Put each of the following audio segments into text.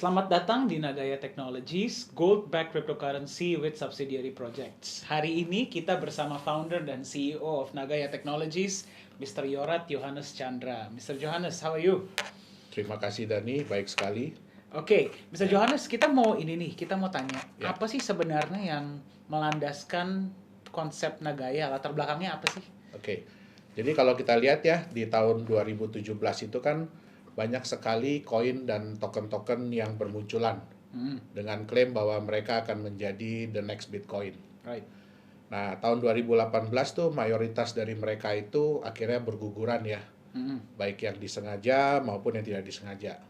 Selamat datang di Nagaya Technologies, Gold-backed cryptocurrency with subsidiary projects. Hari ini kita bersama founder dan CEO of Nagaya Technologies, Mr. Yorat Yohanes Chandra. Mr. Johannes, how are you? Terima kasih Dani, baik sekali. Oke, Mr. Johannes, kita mau tanya, Ya. apa sih sebenarnya yang melandaskan konsep Nagaya? Latar belakangnya apa sih? Oke. Jadi kalau kita lihat ya di tahun 2017 itu kan banyak sekali koin dan token-token yang bermunculan dengan klaim bahwa mereka akan menjadi the next Bitcoin. Right. Nah, tahun 2018 tuh mayoritas dari mereka itu akhirnya berguguran ya, baik yang disengaja maupun yang tidak disengaja.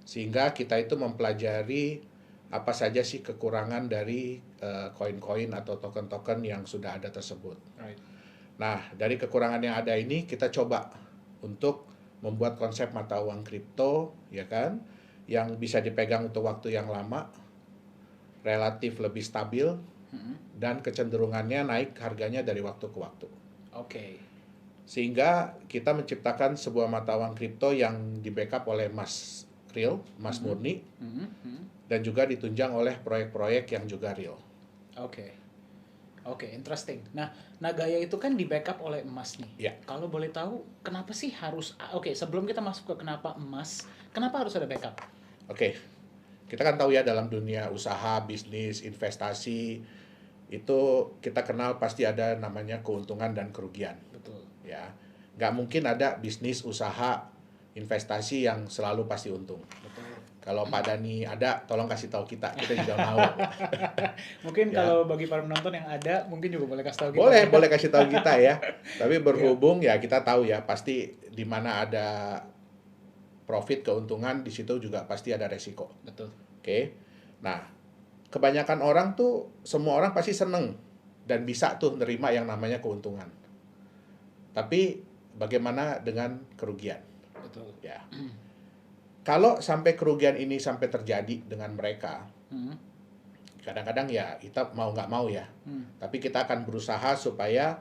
Sehingga kita itu mempelajari apa saja sih kekurangan dari koin-koin atau token-token yang sudah ada tersebut. Right. Nah, dari kekurangan yang ada ini kita coba untuk membuat konsep mata uang kripto, ya kan, yang bisa dipegang untuk waktu yang lama, relatif lebih stabil, dan kecenderungannya naik harganya dari waktu ke waktu. Oke. Sehingga kita menciptakan sebuah mata uang kripto yang di-backup oleh emas real, emas murni, dan juga ditunjang oleh proyek-proyek yang juga real. Oke. Oke, interesting. Nah, Nagaya itu kan di backup oleh emas nih. Ya. Kalau boleh tahu, kenapa sih harus... Oke, sebelum kita masuk ke kenapa emas, kenapa harus ada backup? Oke, kita kan tahu ya dalam dunia usaha, bisnis, investasi, itu kita kenal pasti ada namanya keuntungan dan kerugian. Betul. Ya, nggak mungkin ada bisnis, usaha, investasi yang selalu pasti untung. Betul. Kalau Pak Dani ada, tolong kasih tahu kita juga mau. Mungkin Ya. kalau bagi para penonton yang ada, mungkin juga boleh kasih tahu kita. Boleh kasih tahu kita ya. Tapi berhubung ya kita tahu ya pasti di mana ada profit keuntungan di situ juga pasti ada resiko. Betul. Oke. Nah, kebanyakan orang tuh semua orang pasti seneng dan bisa tuh nerima yang namanya keuntungan. Tapi bagaimana dengan kerugian? Betul. Ya. Kalau sampai kerugian ini sampai terjadi dengan mereka, kadang-kadang ya kita mau nggak mau ya. Tapi kita akan berusaha supaya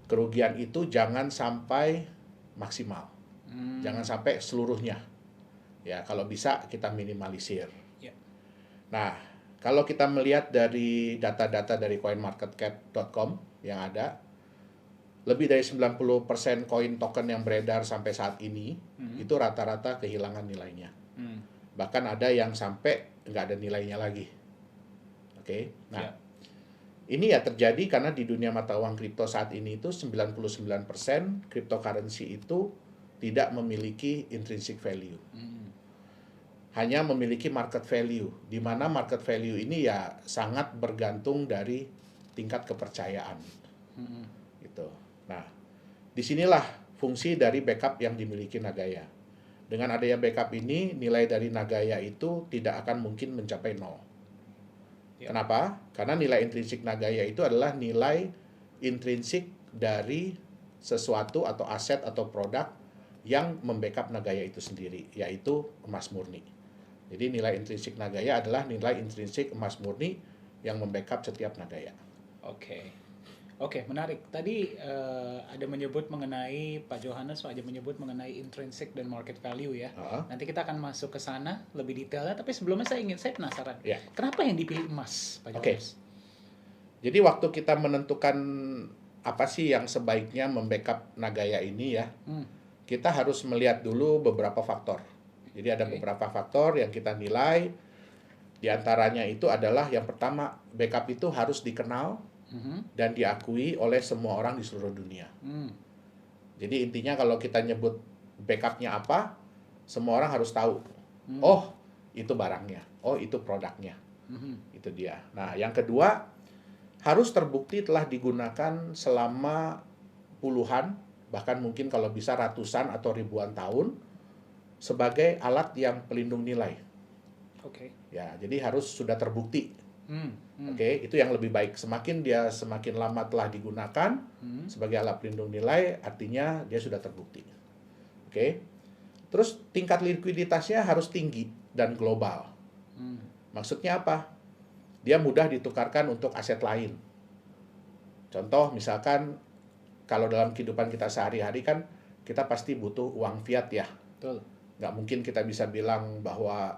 kerugian itu jangan sampai maksimal. Jangan sampai seluruhnya. Ya, kalau bisa kita minimalisir. Ya. Nah, kalau kita melihat dari data-data dari coinmarketcap.com yang ada, lebih dari 90% koin token yang beredar sampai saat ini, itu rata-rata kehilangan nilainya. Bahkan ada yang sampai nggak ada nilainya lagi. Oke, nah, ini ya terjadi karena di dunia mata uang kripto saat ini itu 99% cryptocurrency itu tidak memiliki intrinsic value. Hanya memiliki market value, di mana market value ini ya sangat bergantung dari tingkat kepercayaan. Gitu. Nah, disinilah fungsi dari backup yang dimiliki Nagaya. Dengan adanya backup ini, nilai dari Nagaya itu tidak akan mungkin mencapai 0. Kenapa? Karena nilai intrinsik Nagaya itu adalah nilai intrinsik dari sesuatu atau aset atau produk yang membackup Nagaya itu sendiri, yaitu emas murni. Jadi nilai intrinsik Nagaya adalah nilai intrinsik emas murni yang membackup setiap Nagaya. Oke, menarik. Tadi ada menyebut mengenai Pak Johannes, ada menyebut mengenai intrinsic dan market value ya. Nanti kita akan masuk ke sana lebih detailnya. Tapi sebelumnya saya penasaran. Ya. Kenapa yang dipilih emas, Pak Johannes? Jadi waktu kita menentukan apa sih yang sebaiknya membackup Nagaya ini ya, kita harus melihat dulu beberapa faktor. Jadi ada beberapa faktor yang kita nilai. Di antaranya itu adalah yang pertama, backup itu harus dikenal dan diakui oleh semua orang di seluruh dunia. Jadi intinya kalau kita nyebut backupnya apa, semua orang harus tahu. Oh, itu barangnya. Oh, itu produknya. Itu dia. Nah, yang kedua, harus terbukti telah digunakan selama puluhan, bahkan mungkin kalau bisa ratusan atau ribuan tahun sebagai alat yang pelindung nilai. Oke. Ya, jadi harus sudah terbukti. Oke, itu yang lebih baik. Semakin lama telah digunakan sebagai alat pelindung nilai, artinya dia sudah terbukti. Oke. Terus tingkat likuiditasnya harus tinggi dan global. Maksudnya apa? Dia mudah ditukarkan untuk aset lain. Contoh misalkan kalau dalam kehidupan kita sehari-hari kan kita pasti butuh uang fiat ya. Betul. Nggak mungkin kita bisa bilang bahwa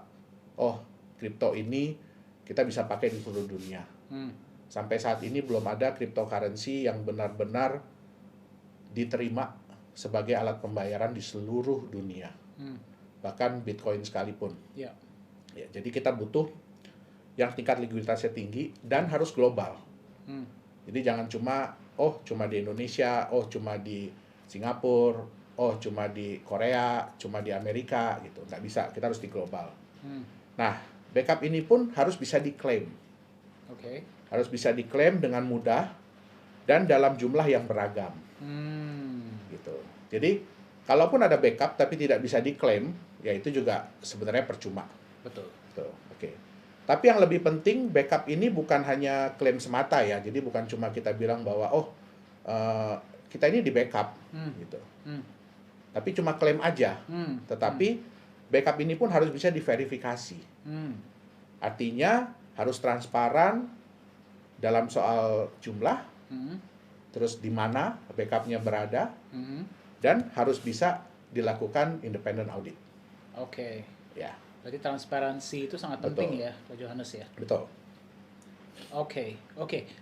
oh kripto ini kita bisa pakai di seluruh dunia. Sampai saat ini belum ada cryptocurrency yang benar-benar diterima sebagai alat pembayaran di seluruh dunia. Bahkan Bitcoin sekalipun. Ya. Ya, jadi kita butuh yang tingkat likuiditasnya tinggi dan harus global. Jadi jangan cuma di Indonesia, cuma di Singapura, cuma di Korea, cuma di Amerika gitu. Nggak bisa, kita harus di global. Nah, backup ini pun harus bisa diklaim. Oke. Harus bisa diklaim dengan mudah dan dalam jumlah yang beragam. Gitu. Jadi, kalaupun ada backup tapi tidak bisa diklaim, ya itu juga sebenarnya percuma. Betul. Tuh, oke. Tapi yang lebih penting, backup ini bukan hanya klaim semata ya. Jadi bukan cuma kita bilang bahwa kita ini di backup gitu. Tapi cuma klaim aja. Tetapi backup ini pun harus bisa diverifikasi. Artinya harus transparan dalam soal jumlah, terus di mana backupnya berada, dan harus bisa dilakukan independent audit. Oke. Ya. Berarti transparansi itu sangat penting ya, Pak Johannes ya. Betul. Oke.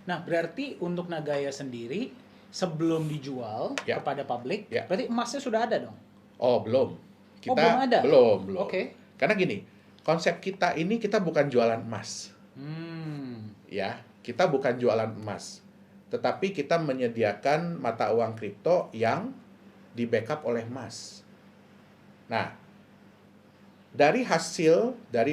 Nah, berarti untuk Nagaya sendiri sebelum dijual Ya. kepada publik, Ya. berarti emasnya sudah ada dong? Oh, belum. Belum ada? Belum. Oke. Karena gini, konsep kita ini kita bukan jualan emas. Ya, kita bukan jualan emas. Tetapi kita menyediakan mata uang kripto yang di-backup oleh emas. Nah, dari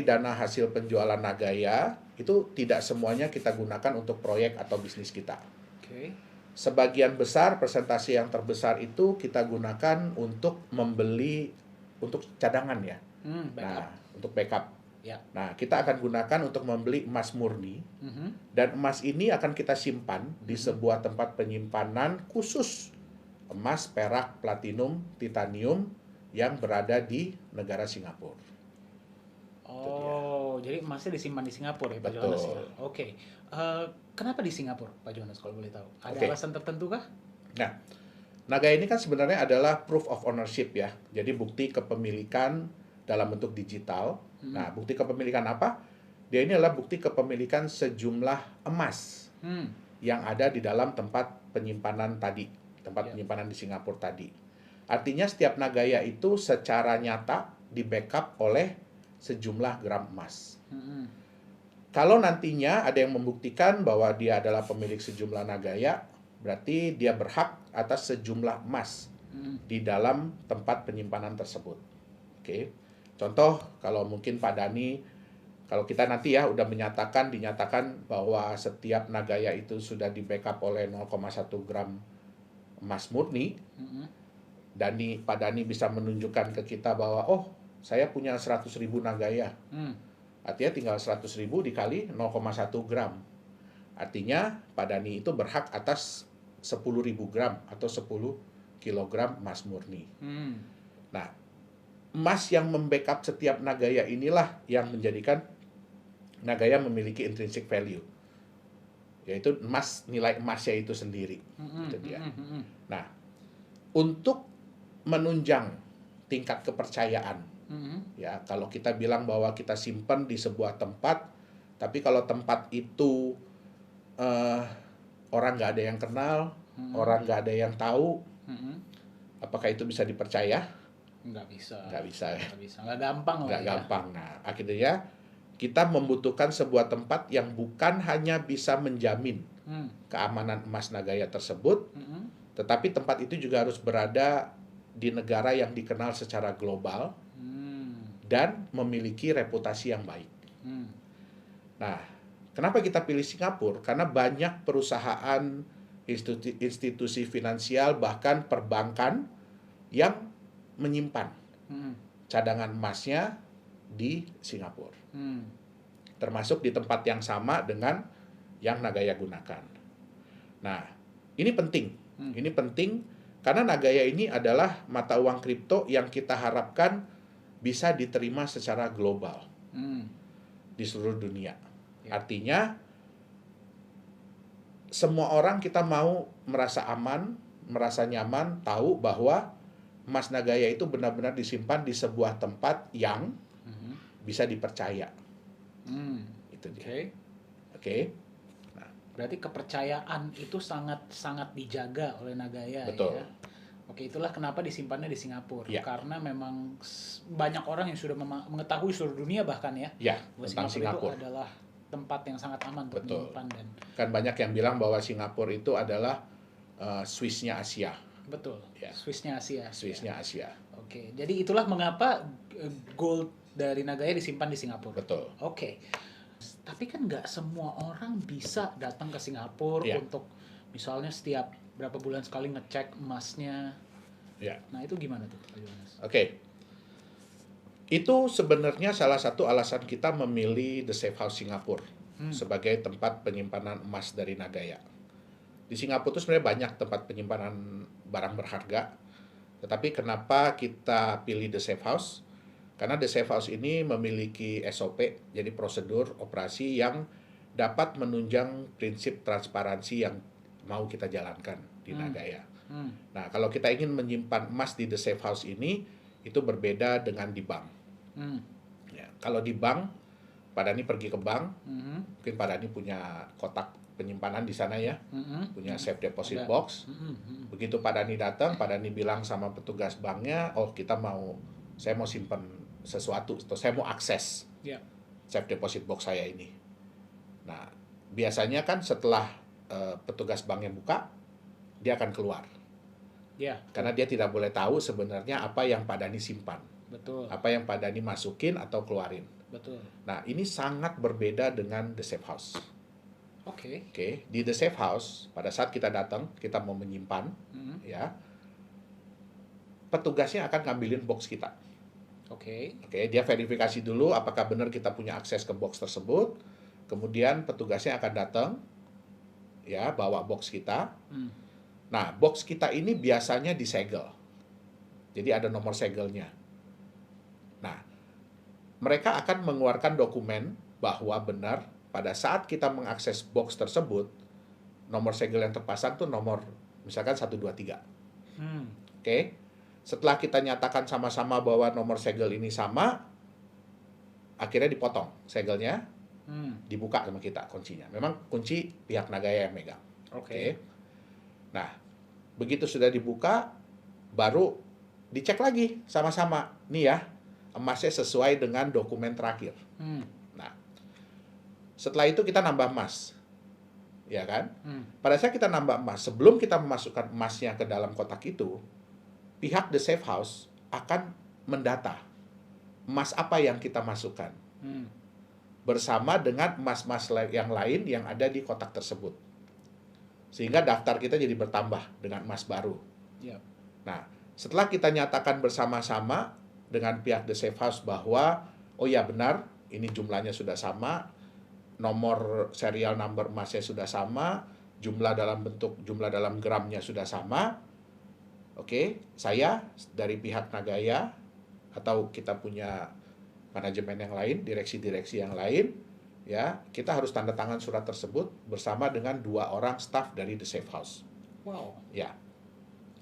dana hasil penjualan Nagaya, itu tidak semuanya kita gunakan untuk proyek atau bisnis kita. Oke. Sebagian besar, persentase yang terbesar itu kita gunakan untuk membeli, untuk cadangan ya. Backup. Nah, untuk backup. Ya. Nah, kita akan gunakan untuk membeli emas murni, dan emas ini akan kita simpan di sebuah tempat penyimpanan khusus emas, perak, platinum, titanium yang berada di negara Singapura. Oh, jadi emasnya disimpan di Singapura ya, Pak Betul. Johannes ya? Oke. Kenapa di Singapura, Pak Johannes, kalau boleh tahu? Ada Oke. alasan tertentu kah? Nah, Nagaya ini kan sebenarnya adalah proof of ownership ya. Jadi bukti kepemilikan dalam bentuk digital. Nah, bukti kepemilikan apa? Dia ini adalah bukti kepemilikan sejumlah emas yang ada di dalam tempat penyimpanan tadi, penyimpanan di Singapura tadi. Artinya setiap Nagaya itu secara nyata di-backup oleh sejumlah gram emas. Kalau nantinya ada yang membuktikan bahwa dia adalah pemilik sejumlah Nagaya, berarti dia berhak atas sejumlah emas di dalam tempat penyimpanan tersebut. Oke. Contoh, kalau mungkin Pak Dani, kalau kita nanti ya udah dinyatakan bahwa setiap Nagaya itu sudah di-backup oleh 0,1 gram emas murni, Pak Dani bisa menunjukkan ke kita bahwa, saya punya 100.000 Nagaya. Artinya tinggal 100.000 dikali 0,1 gram. Artinya Pak Dani itu berhak atas 10.000 gram atau 10 kilogram emas murni. Nah, emas yang membackup setiap Nagaya inilah yang menjadikan Nagaya memiliki intrinsic value. Yaitu nilai emasnya itu sendiri. Itu dia. Nah, untuk menunjang tingkat kepercayaan, ya, kalau kita bilang bahwa kita simpan di sebuah tempat, tapi kalau tempat itu orang nggak ada yang kenal, orang nggak ada yang tahu, apakah itu bisa dipercaya? Nggak bisa. Nggak bisa ya. Nggak gampang lah Nggak ya. gampang. Nah, akhirnya kita membutuhkan sebuah tempat yang bukan hanya bisa menjamin keamanan emas Nagaya tersebut, tetapi tempat itu juga harus berada di negara yang dikenal secara global dan memiliki reputasi yang baik. Nah, kenapa kita pilih Singapura? Karena banyak perusahaan, institusi finansial, bahkan perbankan yang menyimpan cadangan emasnya di Singapura. Termasuk di tempat yang sama dengan yang Nagaya gunakan. Nah, ini penting. Ini penting karena Nagaya ini adalah mata uang kripto yang kita harapkan bisa diterima secara global di seluruh dunia. Artinya semua orang kita mau merasa aman, merasa nyaman, tahu bahwa emas Nagaya itu benar-benar disimpan di sebuah tempat yang bisa dipercaya. Hmm. Itu Oke. dia. Oke. Berarti kepercayaan itu sangat dijaga oleh Nagaya Betul. ya. Oke, itulah kenapa disimpannya di Singapura. Ya. Karena memang banyak orang yang sudah mengetahui seluruh dunia bahkan ya, Ya, bahwa tentang Singapura. itu adalah tempat yang sangat aman untuk Betul. menyimpan dan Kan banyak yang bilang bahwa Singapura itu adalah Swiss-nya Asia. betul. Ya. Swiss-nya Asia. Swiss-nya Asia. Oke, jadi itulah mengapa gold dari Nagaya disimpan di Singapura. Betul. Oke. Tapi kan nggak semua orang bisa datang ke Singapura Iya. untuk misalnya setiap berapa bulan sekali ngecek emasnya. Ya. Nah, itu gimana tuh, Pak Yohanes? Oke. Itu sebenarnya salah satu alasan kita memilih The Safe House Singapura sebagai tempat penyimpanan emas dari Nagaya. Di Singapura itu sebenarnya banyak tempat penyimpanan barang berharga. Tetapi kenapa kita pilih The Safe House? Karena The Safe House ini memiliki SOP, jadi prosedur operasi yang dapat menunjang prinsip transparansi yang mau kita jalankan di Nagaya. Nah, kalau kita ingin menyimpan emas di The Safe House ini, itu berbeda dengan di bank. Ya, kalau di bank, Pak Dhani pergi ke bank, mungkin Pak Dhani punya kotak penyimpanan di sana ya, punya safe deposit Ada. box. Begitu Pak Dhani datang, Pak Dhani bilang sama petugas banknya, oh saya mau simpan sesuatu, atau saya mau akses Ya. safe deposit box saya ini. Nah, biasanya kan setelah petugas banknya buka, dia akan keluar. Ya. Karena dia tidak boleh tahu sebenarnya apa yang Pak Dhani simpan, Betul. apa yang Pak Dhani masukin atau keluarin. Betul. Nah, ini sangat berbeda dengan The Safe House. Oke. Oke, di The Safe House, pada saat kita datang, kita mau menyimpan, ya, petugasnya akan ngambilin box kita. Oke. Oke, dia verifikasi dulu apakah benar kita punya akses ke box tersebut. Kemudian petugasnya akan datang, ya, bawa box kita. Nah, box kita ini biasanya disegel. Jadi ada nomor segelnya. Nah, mereka akan mengeluarkan dokumen bahwa benar pada saat kita mengakses box tersebut, nomor segel yang terpasang tuh nomor misalkan 123. Oke. Setelah kita nyatakan sama-sama bahwa nomor segel ini sama, akhirnya dipotong segelnya, dibuka sama kita kuncinya. Memang kunci pihak Nagaya yang megang. Oke. Nah, begitu sudah dibuka, baru dicek lagi sama-sama. Nih ya, emasnya sesuai dengan dokumen terakhir. Nah, setelah itu kita nambah emas. Ya kan? Pada saat kita nambah emas, sebelum kita memasukkan emasnya ke dalam kotak itu, pihak The Safe House akan mendata emas apa yang kita masukkan. Bersama dengan emas-emas yang lain yang ada di kotak tersebut. Sehingga daftar kita jadi bertambah dengan emas baru. Ya. Nah, setelah kita nyatakan bersama-sama dengan pihak The Safe House bahwa, oh ya benar, ini jumlahnya sudah sama, nomor serial number emasnya sudah sama, jumlah dalam gramnya sudah sama. Oke, saya dari pihak Nagaya atau kita punya manajemen yang lain, direksi-direksi yang lain, ya, kita harus tanda tangan surat tersebut bersama dengan 2 orang staf dari The Safe House. Wow. Ya.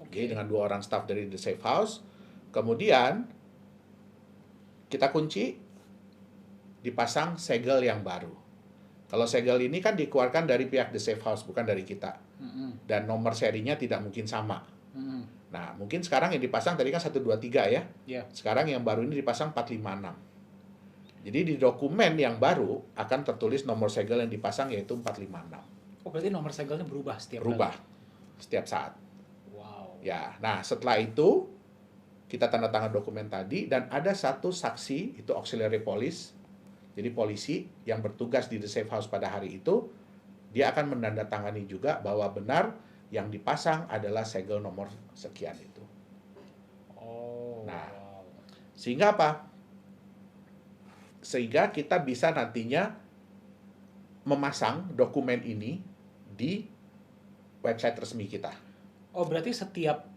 Oke. Dengan 2 orang staf dari The Safe House. Kemudian kita kunci, dipasang segel yang baru. Kalau segel ini kan dikeluarkan dari pihak The Safe House, bukan dari kita. Dan nomor serinya tidak mungkin sama. Nah, mungkin sekarang yang dipasang tadi kan 123 ya. Ya. Sekarang yang baru ini dipasang 456. Jadi di dokumen yang baru akan tertulis nomor segel yang dipasang yaitu 456. Oh, berarti nomor segelnya berubah setiap Berubah setiap saat. Wow. Ya, nah setelah itu kita tanda tangan dokumen tadi dan ada satu saksi, itu auxiliary police. Jadi polisi yang bertugas di The Safe House pada hari itu, dia akan menandatangani juga bahwa benar yang dipasang adalah segel nomor sekian itu. Oh. Nah, wow. Sehingga apa? Sehingga kita bisa nantinya memasang dokumen ini di website resmi kita. Oh, berarti setiap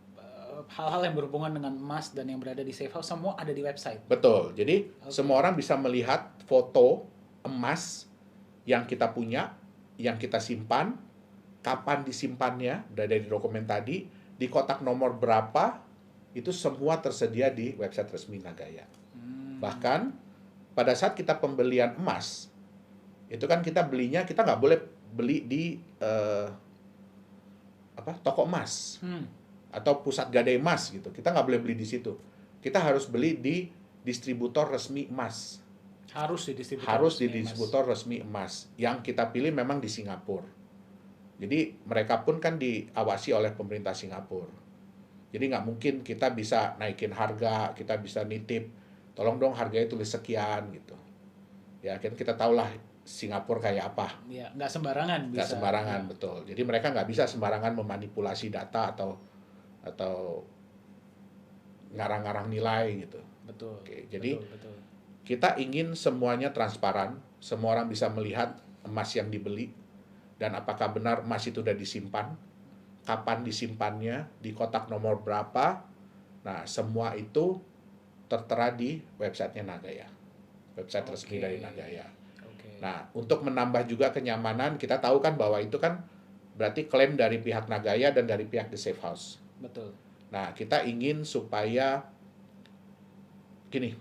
hal-hal yang berhubungan dengan emas dan yang berada di Safe House semua ada di website. Betul. Jadi semua orang bisa melihat foto emas yang kita punya, yang kita simpan, kapan disimpannya, dari dokumen tadi, di kotak nomor berapa, itu semua tersedia di website resmi Nagaya. Bahkan pada saat kita pembelian emas, itu kan kita belinya, kita nggak boleh beli di toko emas atau pusat gadai emas gitu. Kita nggak boleh beli di situ. Kita harus beli di distributor resmi emas. Harus di distributor Harus di resmi emas. distributor resmi emas. Yang kita pilih memang di Singapura. Jadi mereka pun kan diawasi oleh pemerintah Singapura. Jadi nggak mungkin kita bisa naikin harga, kita bisa nitip, tolong dong harganya tulis sekian gitu. Ya kan kita tahulah Singapura kayak apa. Ya, nggak sembarangan bisa. Nggak sembarangan, betul. Jadi mereka nggak bisa sembarangan memanipulasi data atau ngarang-ngarang nilai gitu. Betul. Oke, jadi betul. kita ingin semuanya transparan, semua orang bisa melihat emas yang dibeli, dan apakah benar emas itu sudah disimpan, kapan disimpannya, di kotak nomor berapa. Nah, semua itu tertera di websitenya Nagaya, website resmi dari Nagaya. Nah, untuk menambah juga kenyamanan, kita tahu kan bahwa itu kan berarti klaim dari pihak Nagaya dan dari pihak The Safe House. Betul. Nah, kita ingin supaya gini,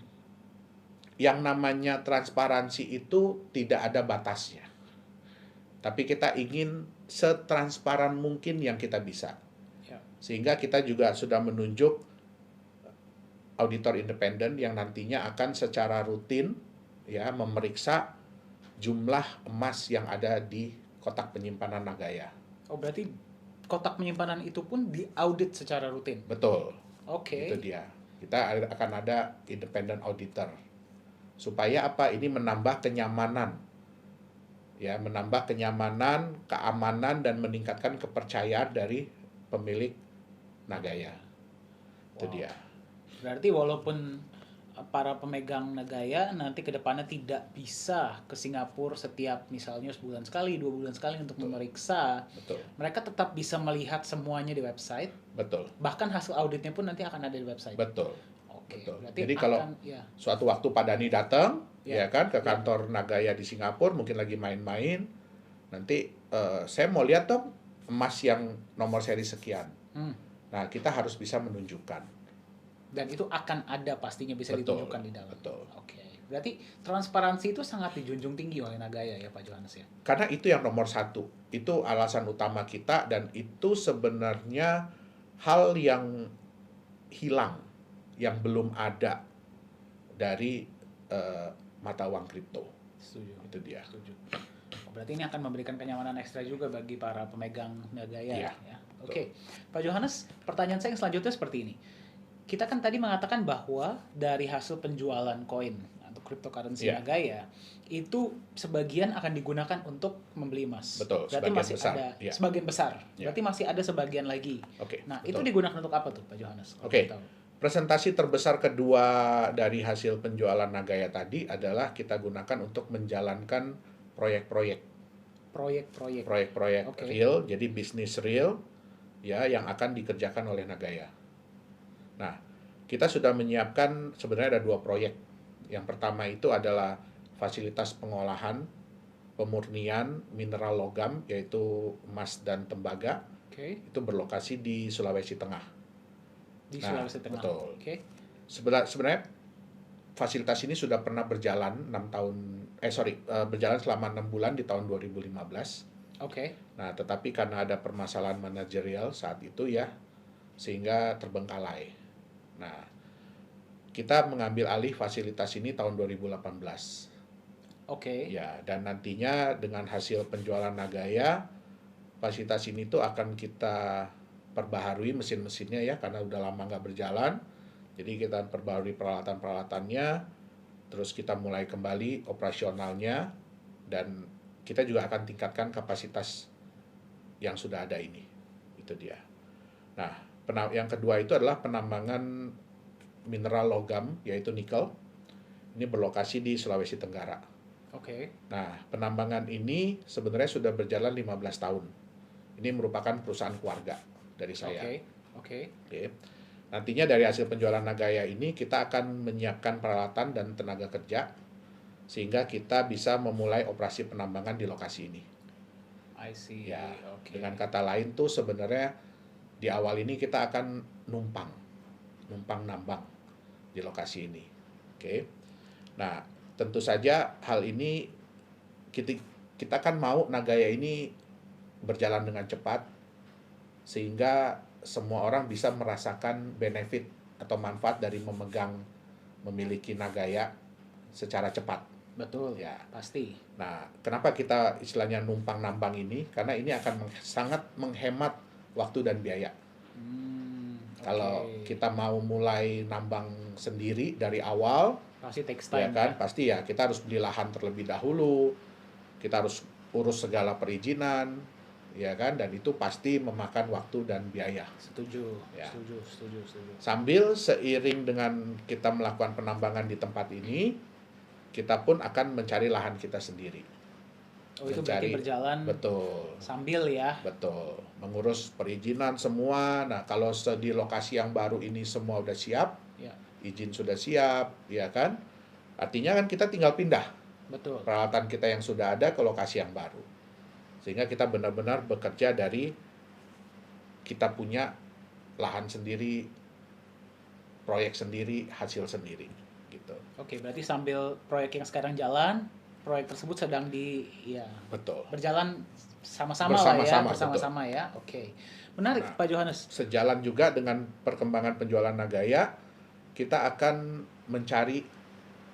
yang namanya transparansi itu tidak ada batasnya. Tapi kita ingin setransparan mungkin yang kita bisa. Ya. Sehingga kita juga sudah menunjuk auditor independen yang nantinya akan secara rutin ya memeriksa jumlah emas yang ada di kotak penyimpanan Nagaya. Oh, berarti kotak penyimpanan itu pun diaudit secara rutin? Betul. Oke. Itu dia. Kita akan ada independent auditor. Supaya apa? Ini menambah kenyamanan. Ya, menambah kenyamanan, keamanan, dan meningkatkan kepercayaan dari pemilik Nagaya. Itu dia. Berarti walaupun para pemegang Nagaya nanti ke depannya tidak bisa ke Singapura setiap misalnya sebulan sekali, 2 bulan sekali untuk memeriksa. Betul. Mereka tetap bisa melihat semuanya di website. Betul. Bahkan hasil auditnya pun nanti akan ada di website. Betul. Oke. Betul. Berarti Jadi kalau suatu waktu Pak Dhani datang, ya kan ke kantor Nagaya di Singapura, mungkin lagi main-main, nanti saya mau lihat dong emas yang nomor seri sekian. Nah, kita harus bisa menunjukkan. Dan itu akan ada pastinya bisa ditunjukkan di dalam. Betul. Oke. Berarti transparansi itu sangat dijunjung tinggi oleh Nagaya ya Pak Johannes ya? Karena itu yang nomor satu. Itu alasan utama kita, dan itu sebenarnya hal yang hilang, yang belum ada dari mata uang kripto. Setuju. Itu dia. Setuju. Berarti ini akan memberikan kenyamanan ekstra juga bagi para pemegang Nagaya. Ya. Oke. Pak Johannes, pertanyaan saya yang selanjutnya seperti ini. Kita kan tadi mengatakan bahwa dari hasil penjualan koin atau cryptocurrency Nagaya itu sebagian akan digunakan untuk membeli emas. Betul. Berarti masih besar. ada sebagian besar. Ya. Berarti masih ada sebagian lagi. Nah, itu digunakan untuk apa tuh Pak Johannes? Presentasi terbesar kedua dari hasil penjualan Nagaya tadi adalah kita gunakan untuk menjalankan proyek-proyek real, jadi bisnis real ya yang akan dikerjakan oleh Nagaya. Nah, kita sudah menyiapkan sebenarnya ada 2 proyek. Yang pertama itu adalah fasilitas pengolahan, pemurnian mineral logam, yaitu emas dan tembaga. Itu berlokasi di Sulawesi Tengah. Sulawesi Tengah. Betul. Sebenarnya fasilitas ini sudah pernah berjalan berjalan selama 6 bulan di tahun 2015. Nah, tetapi karena ada permasalahan manajerial saat itu ya, sehingga terbengkalai. Nah, kita mengambil alih fasilitas ini tahun 2018. Ya, dan nantinya dengan hasil penjualan Nagaya, fasilitas ini tuh akan kita perbaharui mesin-mesinnya ya, karena udah lama nggak berjalan. Jadi kita perbaharui peralatan-peralatannya, terus kita mulai kembali operasionalnya, dan kita juga akan tingkatkan kapasitas yang sudah ada ini. Itu dia. Nah, yang kedua itu adalah penambangan mineral logam, yaitu nikel. Ini berlokasi di Sulawesi Tenggara. Nah, penambangan ini sebenarnya sudah berjalan 15 tahun. Ini merupakan perusahaan keluarga dari saya. Nantinya dari hasil penjualan Nagaya ini kita akan menyiapkan peralatan dan tenaga kerja sehingga kita bisa memulai operasi penambangan di lokasi ini. Ya, dengan kata lain tuh sebenarnya di awal ini kita akan numpang nambang di lokasi ini. Nah, tentu saja hal ini kita kita kan mau Nagaya ini berjalan dengan cepat sehingga semua orang bisa merasakan benefit atau manfaat dari memiliki Nagaya secara cepat. Betul, Ya. pasti. Nah, kenapa kita istilahnya numpang nambang ini? Karena ini akan sangat menghemat waktu dan biaya. Kalau Oke. kita mau mulai nambang sendiri dari awal, Pasti takes ya time kan, pasti ya kita harus beli lahan terlebih dahulu, kita harus urus segala perizinan, ya kan, dan itu pasti memakan waktu dan biaya. Setuju, Ya. setuju, setuju, setuju. Sambil seiring dengan kita melakukan penambangan di tempat ini, kita pun akan mencari lahan kita sendiri. Oh, itu berarti berjalan Betul. sambil ya. Betul, mengurus perizinan semua. Nah, kalau di lokasi yang baru ini semua udah siap, Ya, izin sudah siap, ya kan? Artinya kan kita tinggal pindah betul. peralatan kita yang sudah ada ke lokasi yang baru. Sehingga kita benar-benar bekerja dari kita punya lahan sendiri, proyek sendiri, hasil sendiri, gitu. Oke, berarti sambil proyek yang sekarang jalan, proyek tersebut sedang Betul. berjalan sama-sama lah ya, Bersama-sama, bersama-sama ya. Oke. Menarik, Nah, Pak Johannes. Sejalan juga dengan perkembangan penjualan Nagaya, kita akan mencari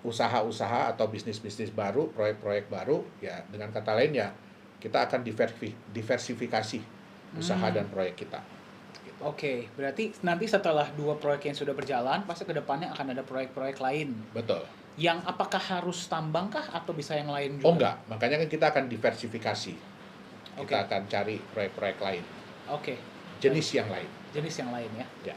usaha-usaha atau bisnis-bisnis baru, proyek-proyek baru, ya dengan kata lain ya, kita akan diversifikasi usaha dan proyek kita. Gitu. Oke, berarti nanti setelah 2 proyek yang sudah berjalan, pasti ke depannya akan ada proyek-proyek lain. Betul. Yang apakah harus tambang kah atau bisa yang lain juga? Oh enggak, makanya kan kita akan diversifikasi. Kita Oke. akan cari proyek-proyek lain, Oke, jenis yang lain. jenis yang lain ya. Ya.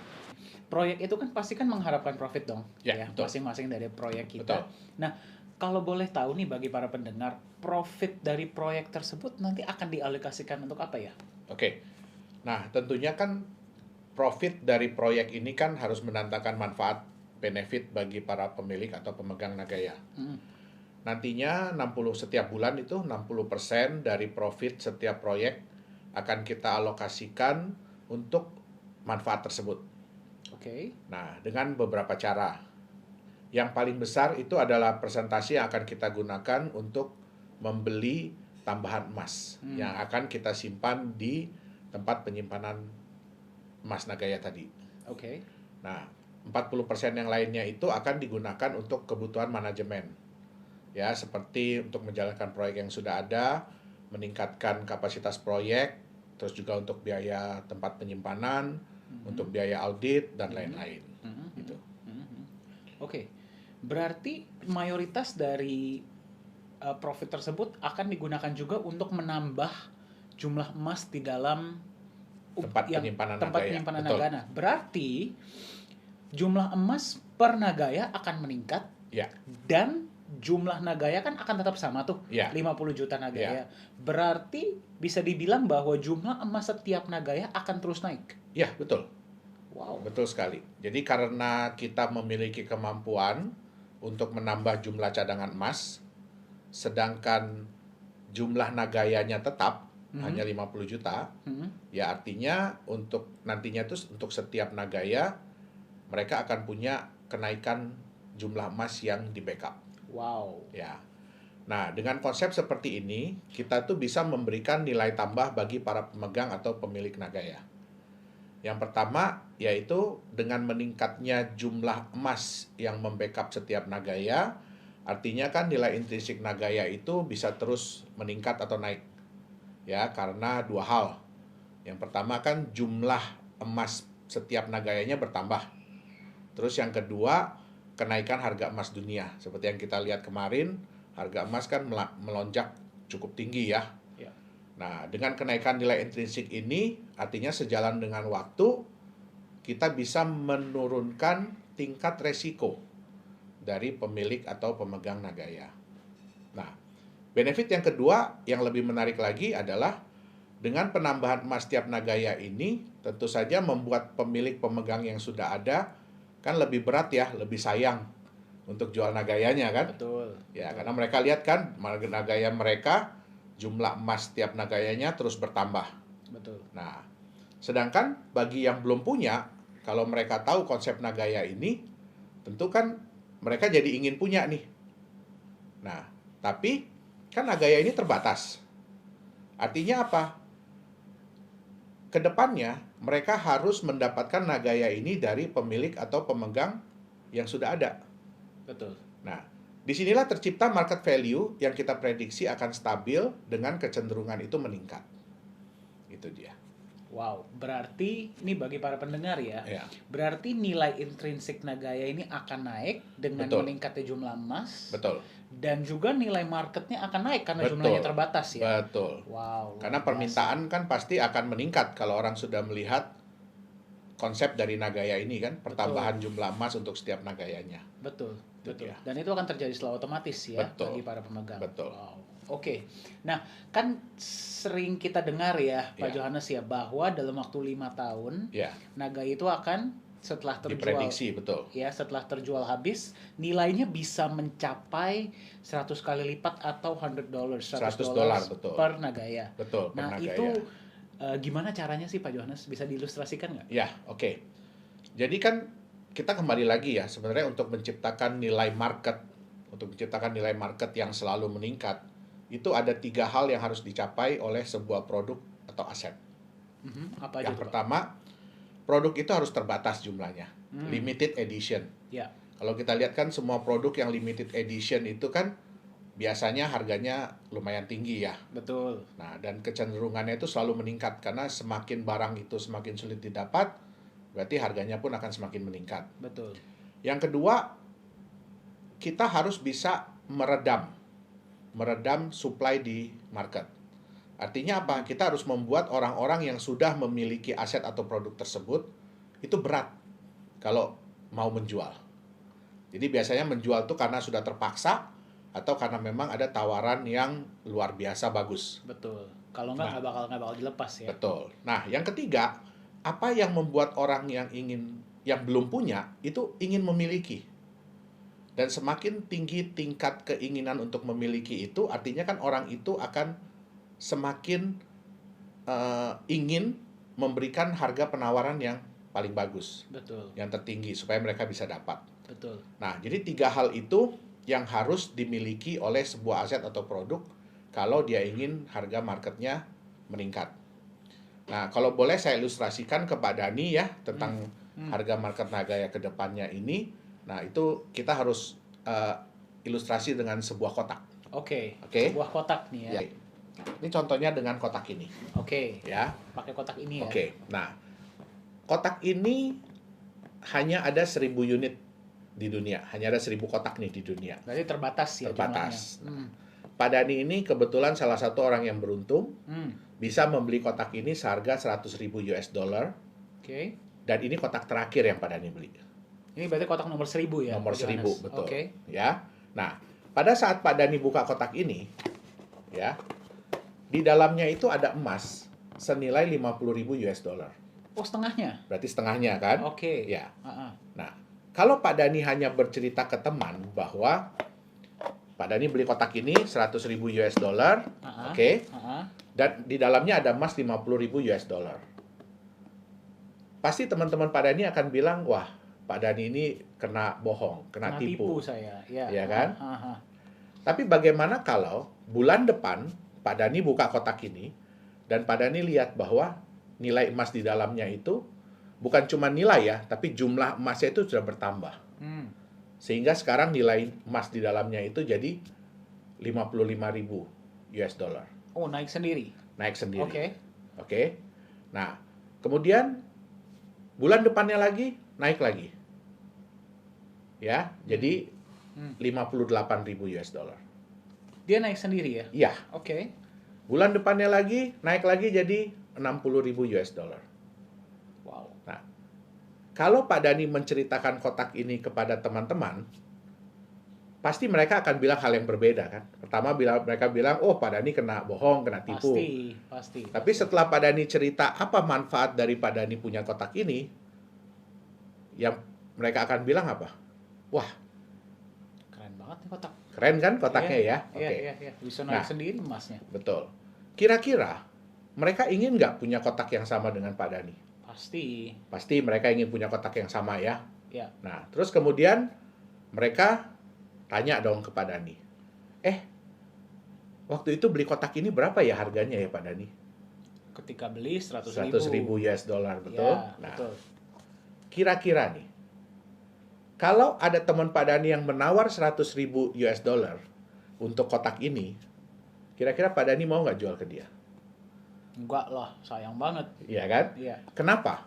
Proyek itu kan pasti kan mengharapkan profit dong, Ya, betul. masing-masing dari proyek kita. Betul. Nah, kalau boleh tahu nih bagi para pendengar, profit dari proyek tersebut nanti akan dialokasikan untuk apa ya? Oke. Nah, tentunya kan profit dari proyek ini kan harus mendatangkan manfaat benefit bagi para pemilik atau pemegang Nagaya. Mm. Nantinya 60 setiap bulan itu 60% dari profit setiap proyek akan kita alokasikan untuk manfaat tersebut. Oke. Nah, dengan beberapa cara. Yang paling besar itu adalah persentase yang akan kita gunakan untuk membeli tambahan emas yang akan kita simpan di tempat penyimpanan emas Nagaya tadi. Oke. Nah, 40% yang lainnya itu akan digunakan untuk kebutuhan manajemen. Ya, seperti untuk menjalankan proyek yang sudah ada, meningkatkan kapasitas proyek, terus juga untuk biaya tempat penyimpanan, untuk biaya audit dan lain-lain. Gitu. Oke. Berarti mayoritas dari profit tersebut akan digunakan juga untuk menambah jumlah emas di dalam Tempat penyimpanan tempat Nagaya. penyimpanan Betul. Nagana. Berarti jumlah emas per Nagaya akan meningkat Ya, dan jumlah Nagaya kan akan tetap sama tuh, Ya. 50 juta Nagaya. Berarti bisa dibilang bahwa jumlah emas setiap Nagaya akan terus naik. ya betul. Wow. Betul sekali. Jadi karena kita memiliki kemampuan untuk menambah jumlah cadangan emas, sedangkan jumlah Nagayanya tetap hanya 50 juta, ya artinya untuk nantinya itu untuk setiap Nagaya mereka akan punya kenaikan jumlah emas yang di backup. Wow. Ya. Nah, dengan konsep seperti ini, kita tuh bisa memberikan nilai tambah bagi para pemegang atau pemilik Nagaya. Yang pertama, yaitu dengan meningkatnya jumlah emas yang membackup setiap Nagaya, artinya kan nilai intrinsik Nagaya itu bisa terus meningkat atau naik. Ya, karena 2 hal. Yang pertama kan jumlah emas setiap Nagayanya bertambah. Terus yang kedua, kenaikan harga emas dunia. Seperti yang kita lihat kemarin, harga emas kan melonjak cukup tinggi ya. Ya. Nah, dengan kenaikan nilai intrinsik ini, artinya sejalan dengan waktu, kita bisa menurunkan tingkat resiko dari pemilik atau pemegang Nagaya. Nah, benefit yang kedua yang lebih menarik lagi adalah dengan penambahan emas tiap Nagaya ini, tentu saja membuat pemilik pemegang yang sudah ada kan lebih berat ya, lebih sayang untuk jual Nagayanya kan. Betul. Ya, karena mereka lihat kan Nagaya mereka, jumlah emas tiap Nagayanya terus bertambah. Betul. Nah, sedangkan bagi yang belum punya, kalau mereka tahu konsep Nagaya ini, tentu kan mereka jadi ingin punya nih. Nah, tapi kan Nagaya ini terbatas. Artinya apa? Kedepannya mereka harus mendapatkan Nagaya ini dari pemilik atau pemegang yang sudah ada. Betul. Nah, disinilah tercipta market value yang kita prediksi akan stabil dengan kecenderungan itu meningkat. Itu dia. Wow, berarti ini bagi para pendengar ya. Ya, Berarti nilai intrinsik Nagaya ini akan naik dengan Betul. meningkatnya jumlah emas. betul. Dan juga nilai marketnya akan naik karena Betul. jumlahnya terbatas ya. Betul. Wow. Karena luar biasa. permintaan kan pasti akan meningkat kalau orang sudah melihat konsep dari Nagaya ini kan, pertambahan jumlah emas untuk setiap Nagayanya. Betul, Itu betul. dia. Dan itu akan terjadi secara otomatis ya Betul. bagi para pemegang. Betul. Wow. Oke. Nah, kan sering kita dengar ya, Pak Ya. Johannes ya, bahwa dalam waktu 5 tahun Ya, Nagaya itu akan setelah terjual diprediksi betul. ya, setelah terjual habis, nilainya bisa mencapai 100 kali lipat atau $100, $100, betul. per Nagaya. Betul, per Nah, Nagaya. itu gimana caranya sih Pak Johannes? Bisa diilustrasikan nggak? Ya, oke. Jadi kan kita kembali lagi ya, sebenarnya untuk menciptakan nilai market, yang selalu meningkat, itu ada 3 hal yang harus dicapai oleh sebuah produk atau aset. Apa aja Yang tuh, Pak? pertama, produk itu harus terbatas jumlahnya, Hmm. limited edition. Ya, Kalau kita lihat kan semua produk yang limited edition itu kan biasanya harganya lumayan tinggi ya. betul. Nah, dan kecenderungannya itu selalu meningkat karena semakin barang itu semakin sulit didapat, berarti harganya pun akan semakin meningkat. Betul. Yang kedua, kita harus bisa meredam supply di market. Artinya apa? Kita harus membuat orang-orang yang sudah memiliki aset atau produk tersebut itu berat kalau mau menjual. Jadi biasanya menjual itu karena sudah terpaksa atau karena memang ada tawaran yang luar biasa bagus. Betul. Kalau nggak Nah. nggak bakal dilepas ya. Betul. Nah, yang ketiga, apa yang membuat orang yang belum punya itu ingin memiliki? Dan semakin tinggi tingkat keinginan untuk memiliki itu, artinya kan orang itu akan semakin ingin memberikan harga penawaran yang paling bagus, Betul. yang tertinggi supaya mereka bisa dapat. Betul. Nah, jadi 3 hal itu yang harus dimiliki oleh sebuah aset atau produk kalau dia ingin harga marketnya meningkat. Nah, kalau boleh saya ilustrasikan ke Pak Dani ya tentang harga market Nagaya ke depannya ini. Nah, itu kita harus ilustrasi dengan sebuah kotak. Oke. Oke. Sebuah kotak nih ya. Ya. Ini contohnya dengan kotak ini, Oke. ya. Pakai kotak ini ya. Oke. Nah, kotak ini hanya ada 1000 unit di dunia. Hanya ada 1000 kotak nih di dunia. Berarti terbatas ya Terbatas. jumlahnya. Pak Dani ini kebetulan salah satu orang yang beruntung bisa membeli kotak ini seharga $100.000 Oke. dan ini kotak terakhir yang Pak Dani beli. Ini berarti kotak nomor 1000 ya. Nomor Pak 1000, Johannes? betul. Oke. Ya. Nah, pada saat Pak Dani buka kotak ini, ya, di dalamnya itu ada emas senilai $50.000. Oh, setengahnya. Berarti setengahnya kan? Oke. Ya. Ah, ah. Nah, kalau Pak Dani hanya bercerita ke teman bahwa Pak Dani beli kotak ini $100.000, Ah, ah. oke, Ah, ah. dan di dalamnya ada emas $50.000. Pasti teman-teman Pak Dani akan bilang, wah, Pak Dani ini kena bohong, kena tipu. saya. Ya. Iya kan? Ah, ah, ah. Tapi bagaimana kalau bulan depan Pak Dani buka kotak ini dan Pak Dani lihat bahwa nilai emas di dalamnya itu bukan cuma nilai ya, tapi jumlah emasnya itu sudah bertambah. Hmm. Sehingga sekarang nilai emas di dalamnya itu jadi $55.000. Oh, naik sendiri. Naik sendiri. Oke. Oke. Nah, kemudian bulan depannya lagi naik lagi. Ya, jadi $58.000. Dia naik sendiri ya. Iya. Oke. Bulan depannya lagi naik lagi jadi $60.000. Wow. Nah, kalau Pak Dani menceritakan kotak ini kepada teman-teman, pasti mereka akan bilang hal yang berbeda kan. Pertama mereka bilang, oh Pak Dani kena bohong, kena tipu. Pasti. Tapi setelah Pak Dani cerita apa manfaat dari Pak Dani punya kotak ini, yang mereka akan bilang apa? Wah, Keren banget nih kotak. keren kan kotaknya ya? Iya. Bisa naik Nah. sendiri emasnya. Betul. Kira-kira mereka ingin nggak punya kotak yang sama dengan Pak Dani? Pasti. Pasti mereka ingin punya kotak yang sama ya. Ya. Nah, terus kemudian mereka tanya dong ke Pak Dani, waktu itu beli kotak ini berapa ya harganya ya Pak Dani? Ketika beli 100 100.000 US dollar, betul? Ya, Nah, betul. kira-kira nih, kalau ada teman Pak Dani yang menawar 100.000 US dollar untuk kotak ini, kira-kira Pak Dani mau nggak jual ke dia? Enggak lah, sayang banget. Iya kan? Iya. Kenapa?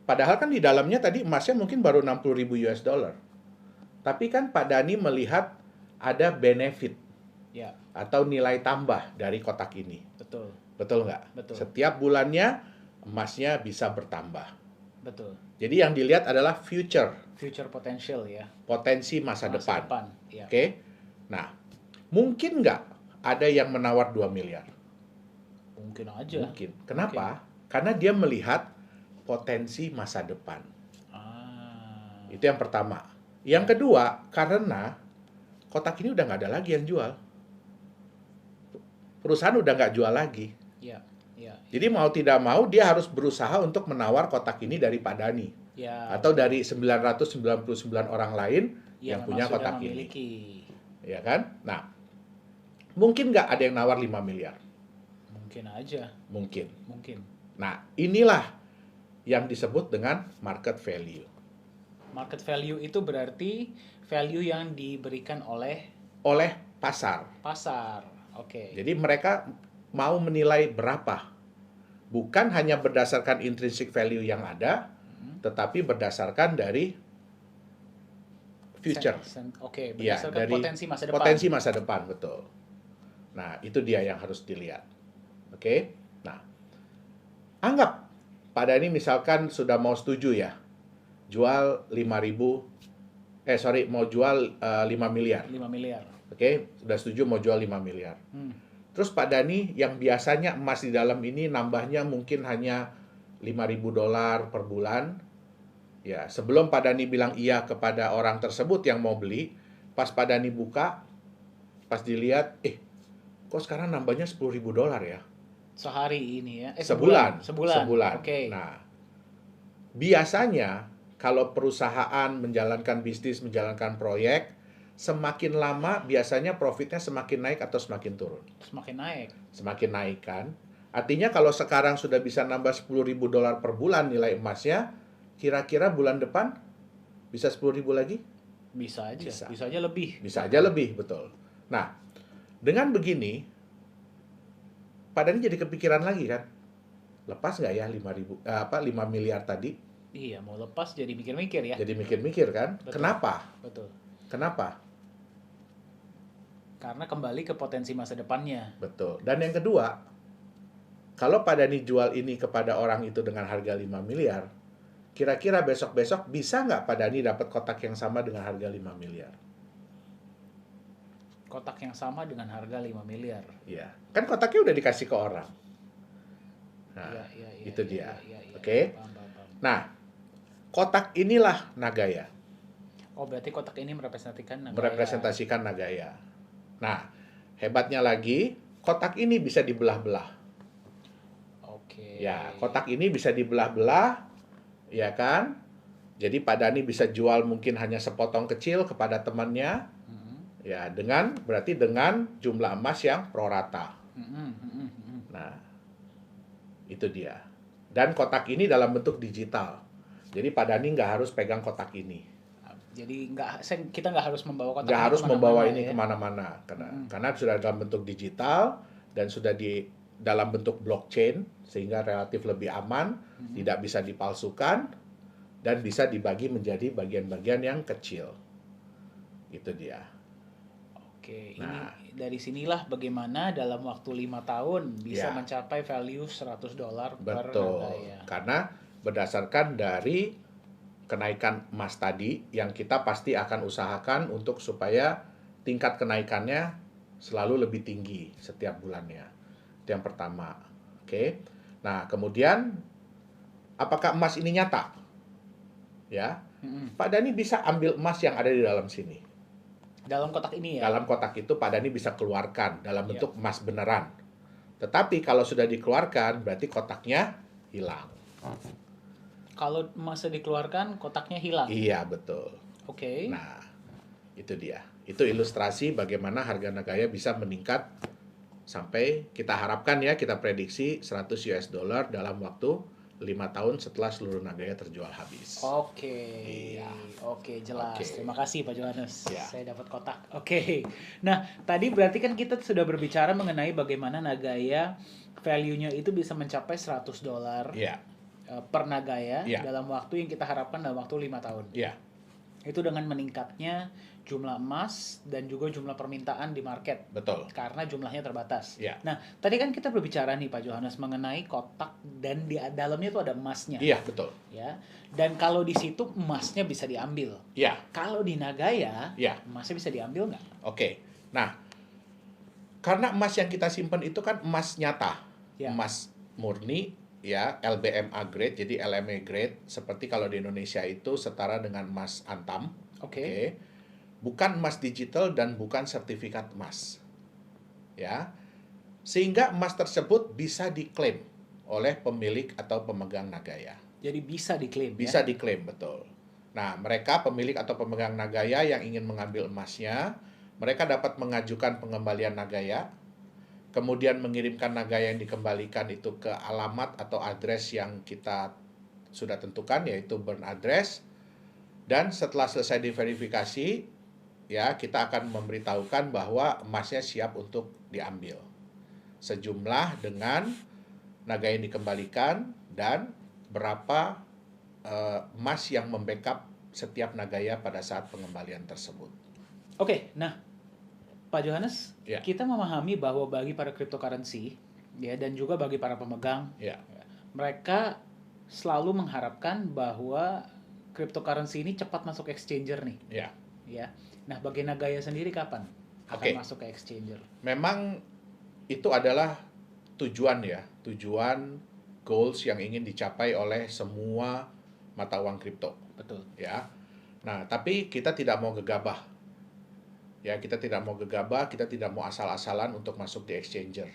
Padahal kan di dalamnya tadi emasnya mungkin baru 60.000 US dollar. Tapi kan Pak Dani melihat ada benefit Ya, atau nilai tambah dari kotak ini. betul. Betul nggak? Betul. Setiap bulannya emasnya bisa bertambah. Betul. Jadi yang dilihat adalah future, Future potential ya. potensi masa depan. Ya. Oke? Nah, mungkin nggak ada yang menawar 2 miliar? Mungkin aja. Mungkin. Kenapa? Karena dia melihat potensi masa depan. Ah. Itu yang pertama. Yang kedua, karena kotak ini udah nggak ada lagi yang jual. Perusahaan udah nggak jual lagi. Ya. Ya. Jadi mau tidak mau dia harus berusaha untuk menawar kotak ini dari Pak Dani. Ya. Atau dari 999 orang lain yang punya memang kotak sudah ini. memiliki. Ya kan? Nah, mungkin nggak ada yang nawar 5 miliar? Mungkin aja. Mungkin. Mungkin. Nah, inilah yang disebut dengan market value. Market value itu berarti value yang diberikan oleh Oleh pasar. pasar. Oke. Jadi mereka mau menilai berapa. Bukan hanya berdasarkan intrinsic value yang ada, tetapi berdasarkan dari future. Oke, Iya, berdasarkan dari potensi masa depan. potensi masa depan, betul. Nah, itu dia yang harus dilihat. Oke? Nah, anggap Pak Dani misalkan sudah mau setuju ya, jual 5.000, mau jual 5 miliar. 5 miliar. Oke, sudah setuju mau jual 5 miliar. Terus Pak Dani yang biasanya emas di dalam ini nambahnya mungkin hanya 5.000 dolar per bulan. Ya, sebelum Pak Dani bilang iya kepada orang tersebut yang mau beli, pas Pak Dani buka, pas dilihat, kok sekarang nambahnya 10.000 dolar ya? Sehari ini ya? Sebulan. Sebulan. Oke. Nah, biasanya kalau perusahaan menjalankan bisnis, menjalankan proyek, semakin lama biasanya profitnya semakin naik atau semakin turun? Semakin naik. Semakin naik kan? Artinya kalau sekarang sudah bisa nambah 10.000 dolar per bulan nilai emasnya, kira-kira bulan depan bisa 10.000 lagi? Bisa aja. Bisa. Bisa aja lebih. Bisa aja lebih, betul. Nah, dengan begini, Pak Dani jadi kepikiran lagi kan? Lepas nggak ya 5 miliar tadi? Iya, mau lepas jadi mikir-mikir ya. Jadi mikir-mikir kan? Betul. Kenapa? Betul. Kenapa? Karena kembali ke potensi masa depannya. Betul. Dan yang kedua, kalau Pak Dani jual ini kepada orang itu dengan harga 5 miliar, kira-kira besok-besok bisa nggak Pak Dani dapat kotak yang sama dengan harga 5 miliar? Kotak yang sama dengan harga 5 miliar. Iya. Kan kotaknya udah dikasih ke orang. Nah, Iya, itu dia. Iya. Oke? Paham. Nah, kotak inilah Nagaya. Oh, berarti kotak ini merepresentasikan Nagaya. Merepresentasikan Nagaya. Nah, hebatnya lagi, kotak ini bisa dibelah-belah. Oke. Ya, kotak ini bisa dibelah-belah, ya kan? Jadi Pak Dani bisa jual mungkin hanya sepotong kecil kepada temannya, ya berarti dengan jumlah emas yang prorata. Nah, itu dia. Dan kotak ini dalam bentuk digital. Jadi Pak Dani nggak harus pegang kotak ini. Jadi kita nggak harus membawa kotak Nggak ini harus kemana-mana membawa ini ya? kemana-mana karena sudah dalam bentuk digital dan sudah di dalam bentuk blockchain sehingga relatif lebih aman, tidak bisa dipalsukan dan bisa dibagi menjadi bagian-bagian yang kecil. Itu dia. Oke, Nah, ini dari sinilah bagaimana dalam waktu 5 tahun bisa Ya. mencapai value $100 per Betul. Nagaya. Karena berdasarkan dari kenaikan emas tadi yang kita pasti akan usahakan untuk supaya tingkat kenaikannya selalu lebih tinggi setiap bulannya. Itu yang pertama. Oke. Nah, kemudian apakah emas ini nyata? Ya. Pak Dani bisa ambil emas yang ada di dalam sini. Dalam kotak ini ya? Dalam kotak itu Pak Dani bisa keluarkan dalam bentuk emas beneran. Tetapi kalau sudah dikeluarkan berarti kotaknya hilang. Kalau emasnya dikeluarkan, kotaknya hilang? Iya, betul. Oke. Nah, Itu dia. Itu ilustrasi bagaimana harga Nagaya bisa meningkat sampai kita harapkan ya, kita prediksi 100 US dollar dalam waktu 5 tahun setelah seluruh Nagaya terjual habis. Oke, Iya. oke, jelas. Oke. Terima kasih Pak Johannes. Ya. Saya dapat kotak. Oke. Nah, tadi berarti kan kita sudah berbicara mengenai bagaimana Nagaya value-nya itu bisa mencapai 100 dolar Iya, per Nagaya Ya. dalam waktu yang kita harapkan dalam waktu 5 tahun. iya, Itu dengan meningkatnya jumlah emas dan juga jumlah permintaan di market betul. karena jumlahnya terbatas. Ya. Nah, tadi kan kita berbicara nih Pak Johannes mengenai kotak dan di dalamnya itu ada emasnya. Iya, betul. Ya. Dan kalau di situ emasnya bisa diambil. Iya, Kalau di Nagaya, iya. emasnya bisa diambil nggak? Oke. Nah, karena emas yang kita simpan itu kan emas nyata. Ya. Emas murni ya, LBMA grade, jadi LME grade seperti kalau di Indonesia itu setara dengan emas antam. Oke. Bukan emas digital dan bukan sertifikat emas. Ya. Sehingga emas tersebut bisa diklaim oleh pemilik atau pemegang Nagaya. Jadi bisa diklaim Bisa ya? diklaim, betul. Nah, mereka pemilik atau pemegang Nagaya yang ingin mengambil emasnya, mereka dapat mengajukan pengembalian Nagaya, kemudian mengirimkan Nagaya yang dikembalikan itu ke alamat atau address yang kita sudah tentukan, yaitu burn address. Dan setelah selesai diverifikasi, ya kita akan memberitahukan bahwa emasnya siap untuk diambil. Sejumlah dengan Nagaya yang dikembalikan dan berapa emas yang membackup setiap Nagaya pada saat pengembalian tersebut. Oke, nah Pak Johannes, Ya. kita memahami bahwa bagi para cryptocurrency ya dan juga bagi para pemegang, Ya, mereka selalu mengharapkan bahwa cryptocurrency ini cepat masuk exchanger nih, ya. ya. Nah, bagi Nagaya sendiri kapan akan Oke. masuk ke exchanger? Memang itu adalah tujuan ya, tujuan goals yang ingin dicapai oleh semua mata uang kripto. Betul. Ya. Nah, tapi kita tidak mau gegabah. Ya, kita tidak mau gegabah, kita tidak mau asal-asalan untuk masuk di exchanger.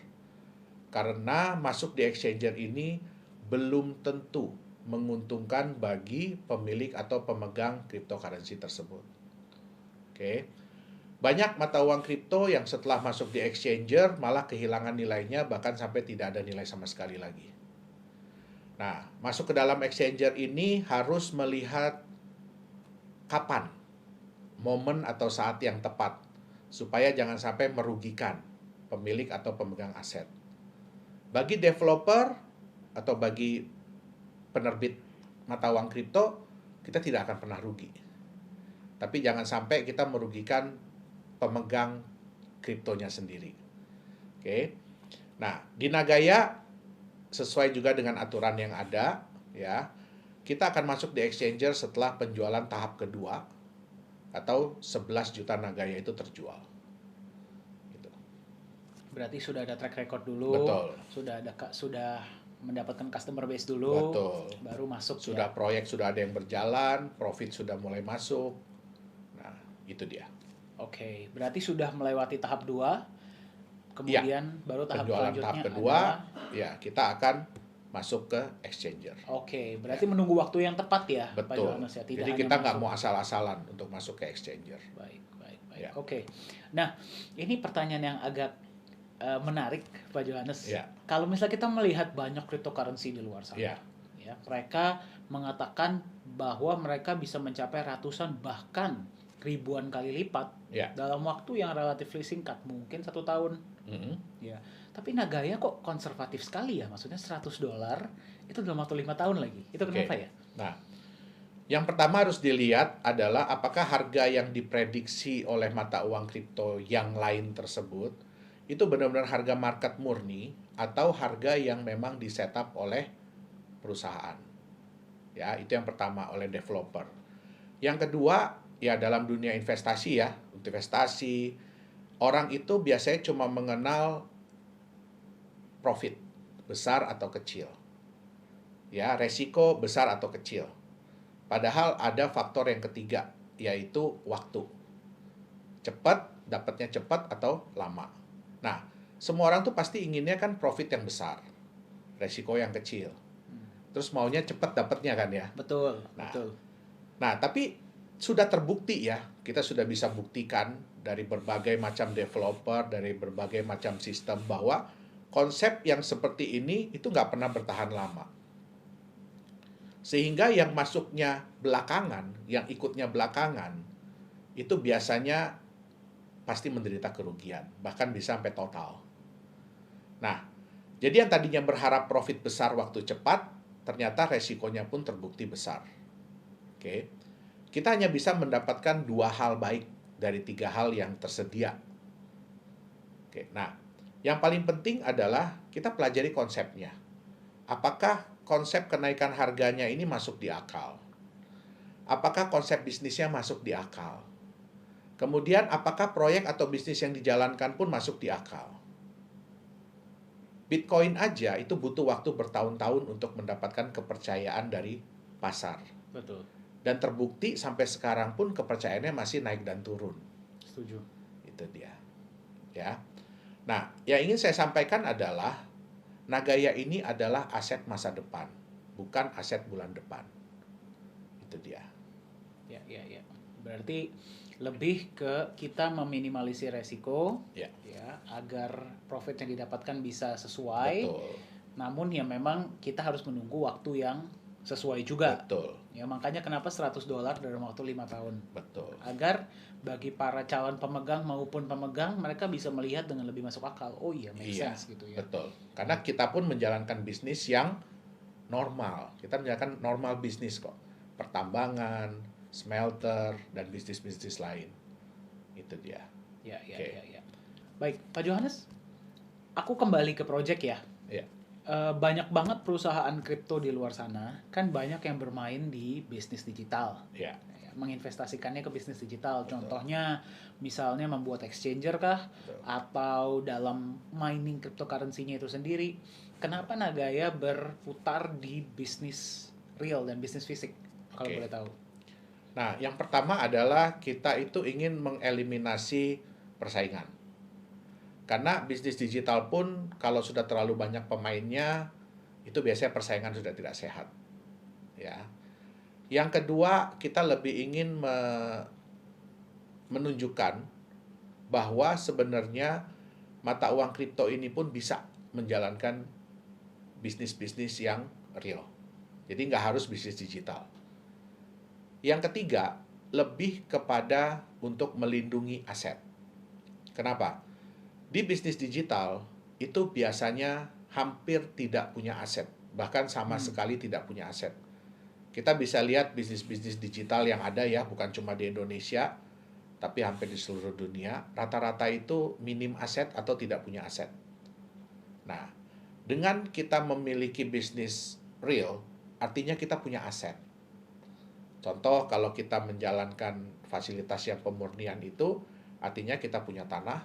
Karena masuk di exchanger ini belum tentu menguntungkan bagi pemilik atau pemegang cryptocurrency tersebut. Oke. Banyak mata uang kripto yang setelah masuk di exchanger malah kehilangan nilainya, bahkan sampai tidak ada nilai sama sekali lagi. Nah, masuk ke dalam exchanger ini harus melihat kapan momen atau saat yang tepat supaya jangan sampai merugikan pemilik atau pemegang aset. Bagi developer atau bagi penerbit mata uang kripto, kita tidak akan pernah rugi. Tapi jangan sampai kita merugikan pemegang kriptonya sendiri. Oke. Nah, di Nagaya sesuai juga dengan aturan yang ada, ya. Kita akan masuk di exchanger setelah penjualan tahap kedua atau 11 juta Nagaya itu terjual. Gitu. Berarti sudah ada track record dulu, Betul. sudah mendapatkan customer base dulu, Betul. baru masuk Sudah ya. proyek sudah ada yang berjalan, profit sudah mulai masuk. Nah, itu dia. Oke, berarti sudah melewati tahap 2, kemudian baru tahap Penjualan selanjutnya tahap kedua, adalah ya kita akan masuk ke exchanger. Oke, berarti menunggu waktu yang tepat ya, Pak Betul. Johannes ya. Tidak Jadi hanya kita nggak masuk. mau asal-asalan untuk masuk ke exchanger. Baik. Ya. Oke. Nah, ini pertanyaan yang agak menarik, Pak Johannes. Ya. Kalau misalnya kita melihat banyak cryptocurrency di luar sana, Ya. ya, mereka mengatakan bahwa mereka bisa mencapai ratusan bahkan ribuan kali lipat Ya. dalam waktu yang relatif singkat, mungkin 1 tahun. Mhm. Ya, tapi Nagaya kok konservatif sekali ya, maksudnya 100 dolar itu dalam waktu 5 tahun lagi. Itu kenapa Oke. ya? Nah, yang pertama harus dilihat adalah apakah harga yang diprediksi oleh mata uang kripto yang lain tersebut itu benar-benar harga market murni atau harga yang memang disetup oleh perusahaan. Ya, itu yang pertama, oleh developer. Yang kedua, ya dalam dunia investasi ya, investasi orang itu biasanya cuma mengenal profit besar atau kecil. Ya, resiko besar atau kecil. Padahal ada faktor yang ketiga, yaitu waktu. Cepat, dapatnya cepat atau lama. Nah, semua orang tuh pasti inginnya kan profit yang besar, resiko yang kecil. Terus maunya cepat dapatnya kan ya. Betul, Nah, betul. Nah, tapi sudah terbukti ya, kita sudah bisa buktikan dari berbagai macam developer, dari berbagai macam sistem bahwa konsep yang seperti ini itu nggak pernah bertahan lama. Sehingga yang masuknya belakangan, yang ikutnya belakangan, itu biasanya pasti menderita kerugian, bahkan bisa sampai total. Nah, jadi yang tadinya berharap profit besar waktu cepat, ternyata resikonya pun terbukti besar. Oke. Kita hanya bisa mendapatkan 2 hal baik dari 3 hal yang tersedia. Oke, nah, yang paling penting adalah kita pelajari konsepnya. Apakah konsep kenaikan harganya ini masuk di akal? Apakah konsep bisnisnya masuk di akal? Kemudian, apakah proyek atau bisnis yang dijalankan pun masuk di akal? Bitcoin aja itu butuh waktu bertahun-tahun untuk mendapatkan kepercayaan dari pasar. Betul. Dan terbukti sampai sekarang pun kepercayaannya masih naik dan turun. Setuju. Itu dia. Ya. Nah, yang ingin saya sampaikan adalah Nagaya ini adalah aset masa depan, bukan aset bulan depan. Itu dia. Ya. Berarti lebih ke kita meminimalisir resiko, Ya. agar profit yang didapatkan bisa sesuai. Betul. Namun ya memang kita harus menunggu waktu yang sesuai juga. Betul. Ya makanya kenapa $100 dalam waktu 5 tahun. Betul. Agar bagi para calon pemegang maupun pemegang, mereka bisa melihat dengan lebih masuk akal. Oh iya, make sense gitu ya. Betul. Karena kita pun menjalankan bisnis yang normal. Kita menjalankan normal bisnis kok. Pertambangan, smelter, dan bisnis-bisnis lain. Itu dia. Ya. Oke. Baik, Pak Johannes, aku kembali ke project ya. Ya. Banyak banget perusahaan kripto di luar sana, kan banyak yang bermain di bisnis digital. Ya. Menginvestasikannya ke bisnis digital. Betul. Contohnya misalnya membuat exchanger kah, Betul. atau dalam mining cryptocurrency-nya itu sendiri. Kenapa Nagaya berputar di bisnis real dan bisnis fisik, kalau Oke. boleh tahu? Nah, yang pertama adalah kita itu ingin mengeliminasi persaingan. Karena bisnis digital pun kalau sudah terlalu banyak pemainnya, itu biasanya persaingan sudah tidak sehat. Ya. Yang kedua, kita lebih ingin menunjukkan bahwa sebenarnya mata uang kripto ini pun bisa menjalankan bisnis-bisnis yang real. Jadi nggak harus bisnis digital. Yang ketiga, lebih kepada untuk melindungi aset. Kenapa? Di bisnis digital, itu biasanya hampir tidak punya aset. Bahkan sama sekali tidak punya aset. Kita bisa lihat bisnis-bisnis digital yang ada ya, bukan cuma di Indonesia, tapi hampir di seluruh dunia. Rata-rata itu minim aset atau tidak punya aset. Nah, dengan kita memiliki bisnis real, artinya kita punya aset. Contoh, kalau kita menjalankan fasilitas yang pemurnian itu, artinya kita punya tanah,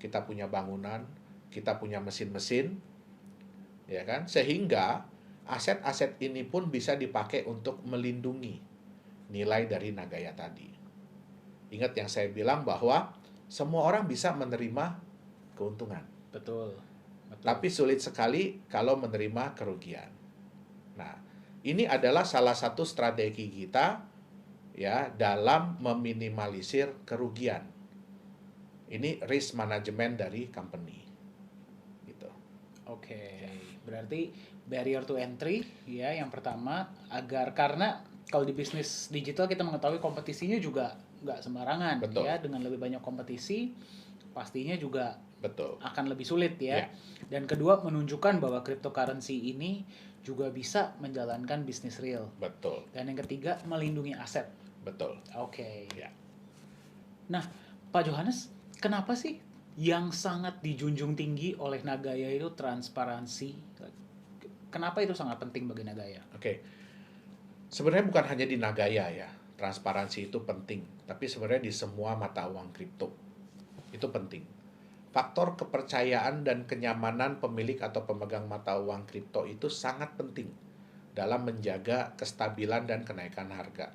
kita punya bangunan, kita punya mesin-mesin, ya kan? Sehingga aset-aset ini pun bisa dipakai untuk melindungi nilai dari Nagaya tadi. Ingat yang saya bilang bahwa semua orang bisa menerima keuntungan. Betul. Tapi sulit sekali kalau menerima kerugian. Nah, ini adalah salah satu strategi kita ya dalam meminimalisir kerugian. Ini risk management dari company. Gitu. Oke. Berarti barrier to entry ya yang pertama, agar karena kalau di bisnis digital kita mengetahui kompetisinya juga nggak sembarangan. Betul. Ya, dengan lebih banyak kompetisi pastinya juga Betul. akan lebih sulit ya. Ya. Dan kedua, menunjukkan bahwa cryptocurrency ini juga bisa menjalankan bisnis real. Betul. Dan yang ketiga, melindungi aset. Betul. Oke. Ya. Nah, Pak Johannes, kenapa sih yang sangat dijunjung tinggi oleh Nagaya itu transparansi? Kenapa itu sangat penting bagi Nagaya? Oke. Sebenarnya bukan hanya di Nagaya ya, transparansi itu penting, tapi sebenarnya di semua mata uang kripto itu penting. Faktor kepercayaan dan kenyamanan pemilik atau pemegang mata uang kripto itu sangat penting dalam menjaga kestabilan dan kenaikan harga.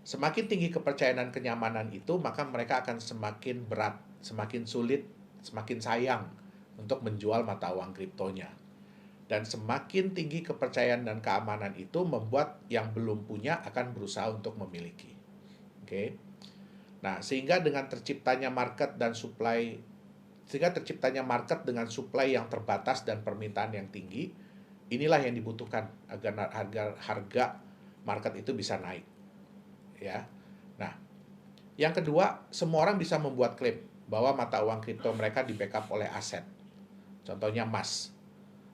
Semakin tinggi kepercayaan dan kenyamanan itu, maka mereka akan semakin berat, semakin sulit, semakin sayang untuk menjual mata uang kriptonya. Dan semakin tinggi kepercayaan dan keamanan itu membuat yang belum punya akan berusaha untuk memiliki. Oke. Nah, sehingga terciptanya market dengan supply yang terbatas dan permintaan yang tinggi, inilah yang dibutuhkan agar harga market itu bisa naik. Ya. Nah, yang kedua, semua orang bisa membuat klaim bahwa mata uang kripto mereka di-backup oleh aset. Contohnya emas.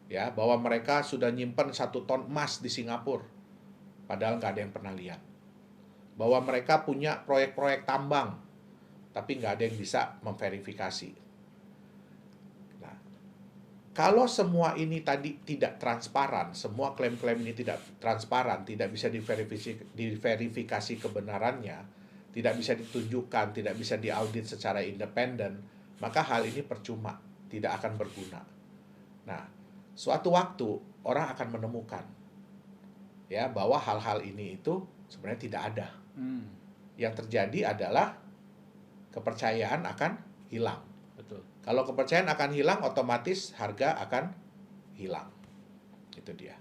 Ya, bahwa mereka sudah nyimpen 1 ton emas di Singapura, padahal nggak ada yang pernah lihat. Bahwa mereka punya proyek-proyek tambang, tapi nggak ada yang bisa memverifikasi. Nah, kalau semua ini tadi tidak transparan, semua klaim-klaim ini tidak transparan, tidak bisa diverifikasi kebenarannya, tidak bisa ditunjukkan, tidak bisa diaudit secara independen, maka hal ini percuma, tidak akan berguna. Nah, suatu waktu orang akan menemukan ya bahwa hal-hal ini itu sebenarnya tidak ada. Yang terjadi adalah kepercayaan akan hilang. Betul. Kalau kepercayaan akan hilang, otomatis harga akan hilang. Itu dia.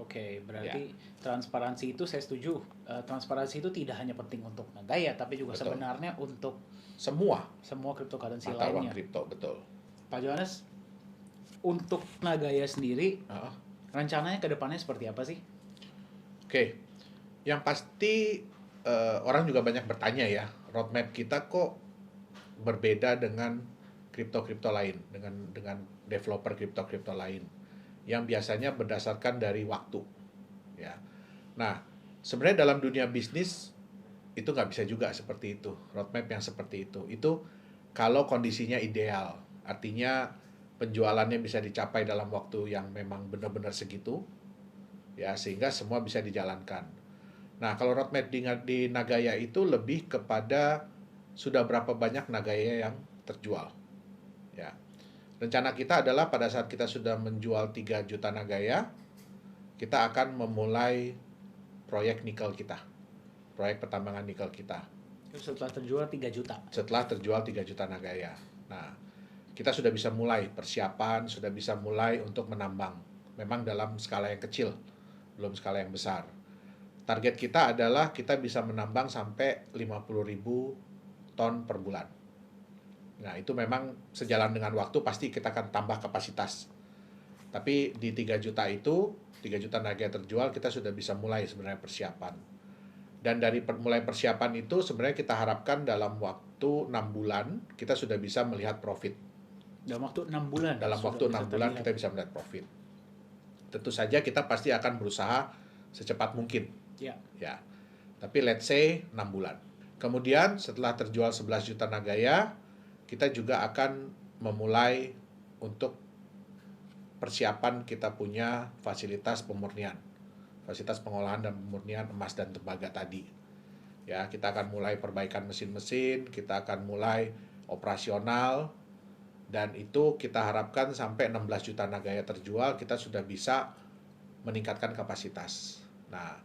Oke, berarti transparansi itu saya setuju. Transparansi itu tidak hanya penting untuk Nagaya, tapi juga Betul. sebenarnya untuk Semua cryptocurrency mata uang lainnya. kripto, betul. Pak Johannes, untuk Nagaya sendiri, rencananya ke depannya seperti apa sih? Oke, yang pasti orang juga banyak bertanya ya, roadmap kita kok berbeda dengan kripto-kripto lain, dengan developer kripto-kripto lain, yang biasanya berdasarkan dari waktu. Ya, nah sebenarnya dalam dunia bisnis itu nggak bisa juga seperti itu, roadmap yang seperti itu. Itu kalau kondisinya ideal, artinya penjualannya bisa dicapai dalam waktu yang memang benar-benar segitu, ya sehingga semua bisa dijalankan. Nah, kalau roadmap di Nagaya itu lebih kepada sudah berapa banyak Nagaya yang terjual. Ya. Rencana kita adalah pada saat kita sudah menjual 3 juta Nagaya, kita akan memulai proyek nikel kita. Proyek pertambangan nikel kita. Setelah terjual 3 juta. Setelah terjual 3 juta Nagaya. Nah, kita sudah bisa mulai persiapan, sudah bisa mulai untuk menambang. Memang dalam skala yang kecil, belum skala yang besar. Target kita adalah kita bisa menambang sampai 50.000 ton per bulan. Nah, itu memang sejalan dengan waktu pasti kita akan tambah kapasitas. Tapi di 3 juta itu, 3 juta Nagaya terjual, kita sudah bisa mulai sebenarnya persiapan. Dan dari mulai persiapan itu sebenarnya kita harapkan dalam waktu 6 bulan kita sudah bisa melihat profit. Dalam waktu 6 bulan? Dalam waktu 6 bulan kita bisa melihat profit. Tentu saja kita pasti akan berusaha secepat mungkin. Ya. Tapi let's say 6 bulan. Kemudian setelah terjual 11 juta Nagaya, kita juga akan memulai untuk persiapan kita punya fasilitas pemurnian. Fasilitas pengolahan dan pemurnian emas dan tembaga tadi. Ya, kita akan mulai perbaikan mesin-mesin, kita akan mulai operasional, dan itu kita harapkan sampai 16 juta Nagaya terjual, kita sudah bisa meningkatkan kapasitas. Nah,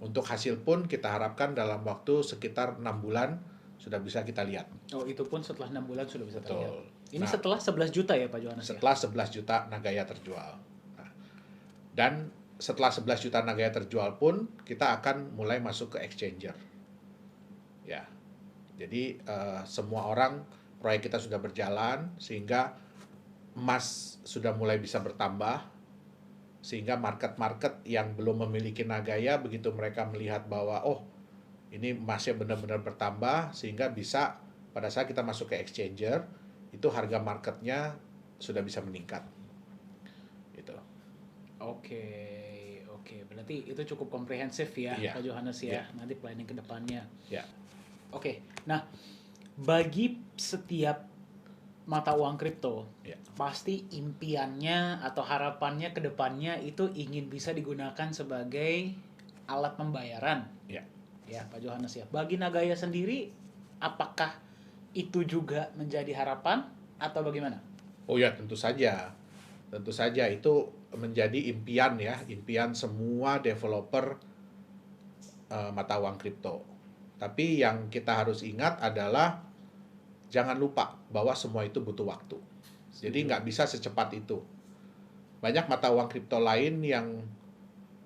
untuk hasil pun kita harapkan dalam waktu sekitar 6 bulan sudah bisa kita lihat. Oh, itu pun setelah 6 bulan sudah bisa Betul. terlihat. Ini setelah 11 juta ya Pak Johannes? Setelah 11 juta Nagaya terjual. Nah, dan setelah 11 juta Nagaya terjual pun kita akan mulai masuk ke exchanger. Ya. Jadi semua orang, proyek kita sudah berjalan sehingga emas sudah mulai bisa bertambah, sehingga market-market yang belum memiliki Nagaya begitu mereka melihat bahwa ini emasnya benar-benar bertambah, sehingga bisa pada saat kita masuk ke exchanger itu harga marketnya sudah bisa meningkat gitu. Oke, berarti itu cukup komprehensif ya Pak Johannes ya. Nanti planning ke depannya. Oke, nah bagi setiap mata uang kripto, pasti impiannya atau harapannya ke depannya itu ingin bisa digunakan sebagai alat pembayaran. Ya, Pak Johannes ya. Bagi Nagaya sendiri, apakah itu juga menjadi harapan atau bagaimana? Oh ya, tentu saja. Tentu saja itu menjadi impian ya, impian semua developer mata uang kripto. Tapi yang kita harus ingat adalah jangan lupa bahwa semua itu butuh waktu. Jadi nggak bisa secepat itu. Banyak mata uang kripto lain yang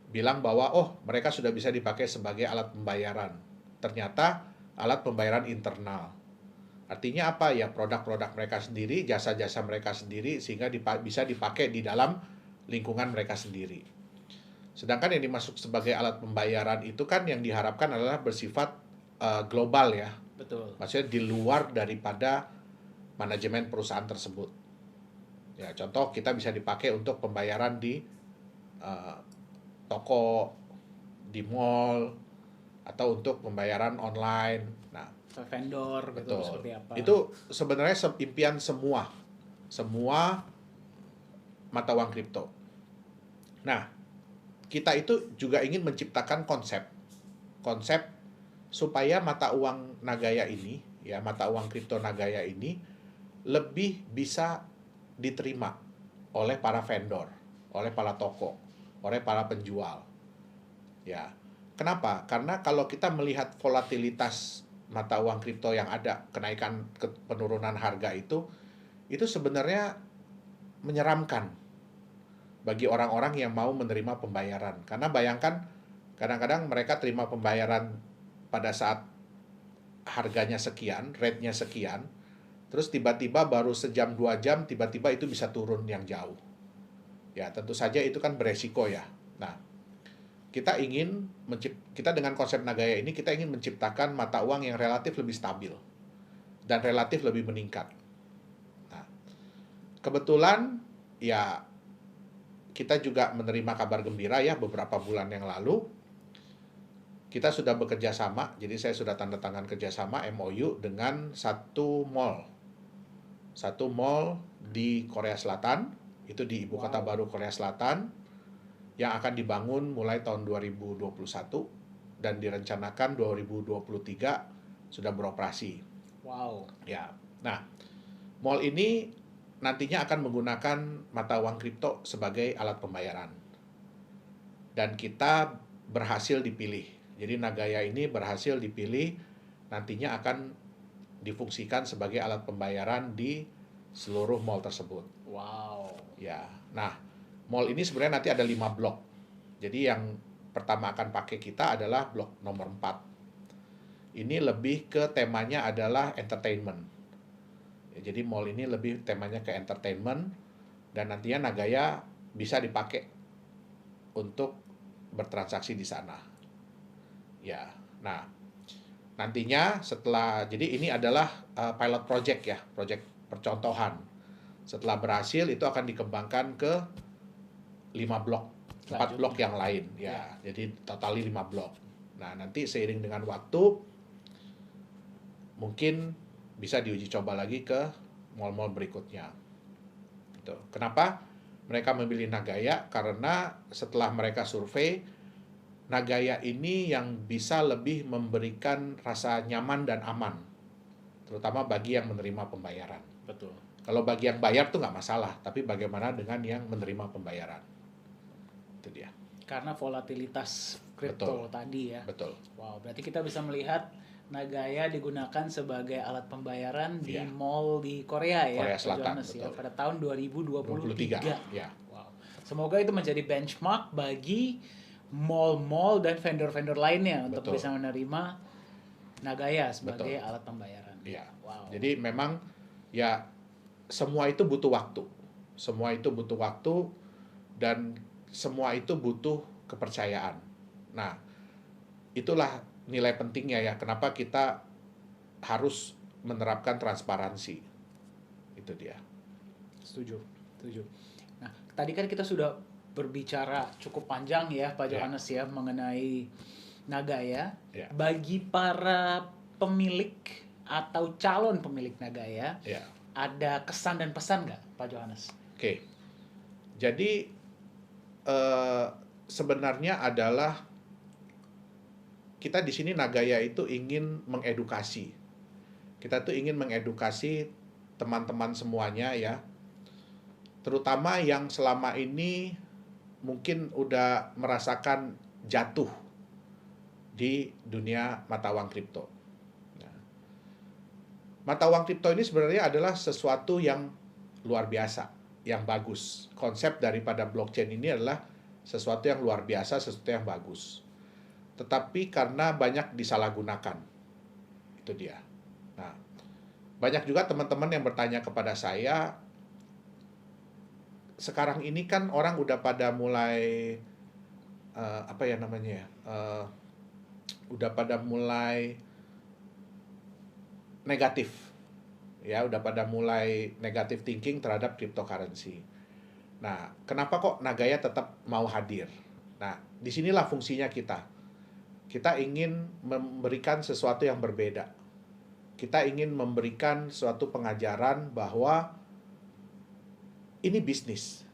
bilang bahwa mereka sudah bisa dipakai sebagai alat pembayaran. Ternyata alat pembayaran internal. Artinya apa ya? Produk-produk mereka sendiri, jasa-jasa mereka sendiri, sehingga bisa dipakai di dalam lingkungan mereka sendiri. Sedangkan yang dimasuk sebagai alat pembayaran itu kan yang diharapkan adalah bersifat global ya. Betul. Maksudnya di luar daripada manajemen perusahaan tersebut. Ya, contoh kita bisa dipakai untuk pembayaran di toko, di mall, atau untuk pembayaran online. Nah, Vendor gitu betul. seperti apa? Itu sebenarnya impian semua mata uang kripto. Nah, kita itu juga ingin menciptakan konsep supaya mata uang Nagaya ini, ya mata uang kripto Nagaya ini lebih bisa diterima oleh para vendor, oleh para toko, oleh para penjual. Ya, kenapa? Karena kalau kita melihat volatilitas mata uang kripto yang ada, kenaikan penurunan harga itu sebenarnya menyeramkan bagi orang-orang yang mau menerima pembayaran. Karena bayangkan, kadang-kadang mereka terima pembayaran pada saat harganya sekian, rate-nya sekian, terus tiba-tiba baru sejam 2 jam, tiba-tiba itu bisa turun yang jauh. Ya, tentu saja itu kan beresiko ya. Nah, kita dengan konsep Nagaya ini, kita ingin menciptakan mata uang yang relatif lebih stabil dan relatif lebih meningkat. Nah, kebetulan ya kita juga menerima kabar gembira ya beberapa bulan yang lalu. Kita sudah bekerja sama, jadi saya sudah tanda tangan kerjasama MOU dengan satu mall di Korea Selatan, itu di Ibu Kota Baru Korea Selatan, yang akan dibangun mulai tahun 2021 dan direncanakan 2023 sudah beroperasi. Wow. Ya. Nah, mall ini nantinya akan menggunakan mata uang kripto sebagai alat pembayaran. Dan kita berhasil dipilih. Jadi Nagaya ini berhasil dipilih, nantinya akan difungsikan sebagai alat pembayaran di seluruh mall tersebut. Wow. Ya. Nah, mall ini sebenarnya nanti ada 5 blok. Jadi yang pertama akan pakai kita adalah blok nomor 4. Ini lebih ke temanya adalah entertainment. Ya, jadi mall ini lebih temanya ke entertainment, dan nantinya Nagaya bisa dipakai untuk bertransaksi di sana. Ya. Nah, nantinya jadi ini adalah pilot project ya, project percontohan. Setelah berhasil itu akan dikembangkan ke 5 blok, 4 blok yang lain ya. Jadi total 5 blok. Nah, nanti seiring dengan waktu mungkin bisa diuji coba lagi ke mall-mall berikutnya. Gitu. Kenapa mereka memilih Nagaya? Karena setelah mereka survei, Nagaya ini yang bisa lebih memberikan rasa nyaman dan aman, terutama bagi yang menerima pembayaran. Betul. Kalau bagi yang bayar tuh nggak masalah, tapi bagaimana dengan yang menerima pembayaran? Itu dia. Karena volatilitas kripto tadi ya. Betul. Wow, berarti kita bisa melihat Nagaya digunakan sebagai alat pembayaran di mall di Korea ya, Korea Selatan, Johannes, ya, pada tahun 2023. Ya. Wow. Semoga itu menjadi benchmark bagi mall-mall dan vendor-vendor lainnya untuk bisa menerima Nagaya sebagai alat pembayaran. Iya. Wow. Jadi memang ya semua itu butuh waktu. Semua itu butuh waktu dan semua itu butuh kepercayaan. Nah, itulah nilai pentingnya ya, kenapa kita harus menerapkan transparansi. Itu dia. Setuju. Nah, tadi kan kita sudah berbicara cukup panjang ya Pak Johannes ya mengenai Nagaya. Bagi para pemilik atau calon pemilik Nagaya, ada kesan dan pesan nggak Pak Johannes? Oke. Jadi sebenarnya adalah kita di sini Nagaya itu ingin mengedukasi. Kita tuh ingin mengedukasi teman-teman semuanya ya. Terutama yang selama ini mungkin udah merasakan jatuh di dunia mata uang kripto. Nah, mata uang kripto ini sebenarnya adalah sesuatu yang luar biasa, yang bagus. Konsep daripada blockchain ini adalah sesuatu yang luar biasa, sesuatu yang bagus. Tetapi karena banyak disalahgunakan. Itu dia. Nah, banyak juga teman-teman yang bertanya kepada saya, sekarang ini kan orang udah pada mulai apa ya namanya ya, udah pada mulai negatif, ya udah pada mulai negatif thinking terhadap cryptocurrency. Nah, kenapa kok Nagaya tetap mau hadir? Nah, disinilah fungsinya kita. Kita ingin memberikan sesuatu yang berbeda. Kita ingin memberikan suatu pengajaran bahwa ini bisnis.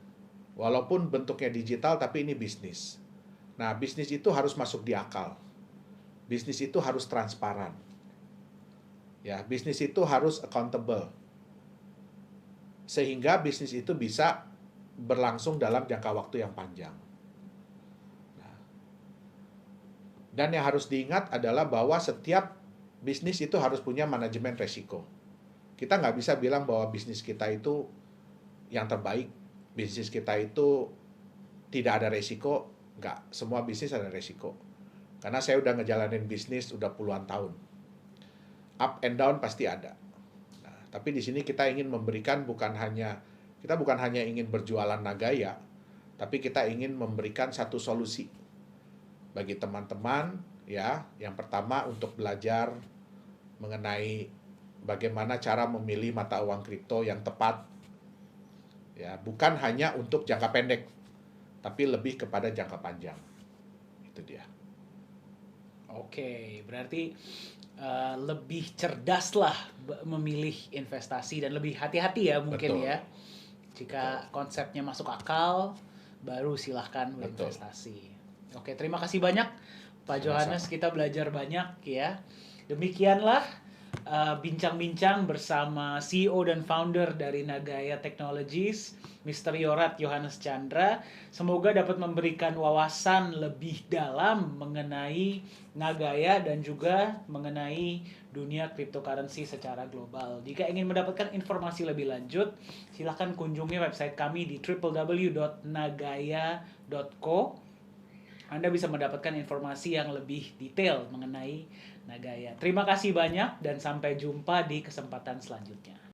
Walaupun bentuknya digital, tapi ini bisnis. Nah, bisnis itu harus masuk di akal. Bisnis itu harus transparan. Ya, bisnis itu harus accountable. Sehingga bisnis itu bisa berlangsung dalam jangka waktu yang panjang. Nah, dan yang harus diingat adalah bahwa setiap bisnis itu harus punya manajemen resiko. Kita nggak bisa bilang bahwa bisnis kita itu yang terbaik, bisnis kita itu tidak ada resiko. Nggak, semua bisnis ada resiko. Karena saya udah ngejalanin bisnis udah puluhan tahun. Up and down pasti ada. Nah, tapi di sini kita ingin memberikan kita bukan hanya ingin berjualan Nagaya, tapi kita ingin memberikan satu solusi bagi teman-teman, ya. Yang pertama untuk belajar mengenai bagaimana cara memilih mata uang kripto yang tepat. Ya, bukan hanya untuk jangka pendek, tapi lebih kepada jangka panjang. Itu dia. Oke, berarti lebih cerdas lah memilih investasi dan lebih hati-hati ya mungkin. Betul. Ya. Jika konsepnya masuk akal, baru silahkan Betul. berinvestasi. Oke, terima kasih banyak Pak Johannes, kita belajar banyak ya. Demikianlah bincang-bincang bersama CEO dan founder dari Nagaya Technologies, Mr. Yorat Yohanes Chandra. Semoga dapat memberikan wawasan lebih dalam mengenai Nagaya dan juga mengenai dunia cryptocurrency secara global. Jika ingin mendapatkan informasi lebih lanjut, silahkan kunjungi website kami di www.nagaya.co. Anda bisa mendapatkan informasi yang lebih detail mengenai Nagaya. Terima kasih banyak dan sampai jumpa di kesempatan selanjutnya.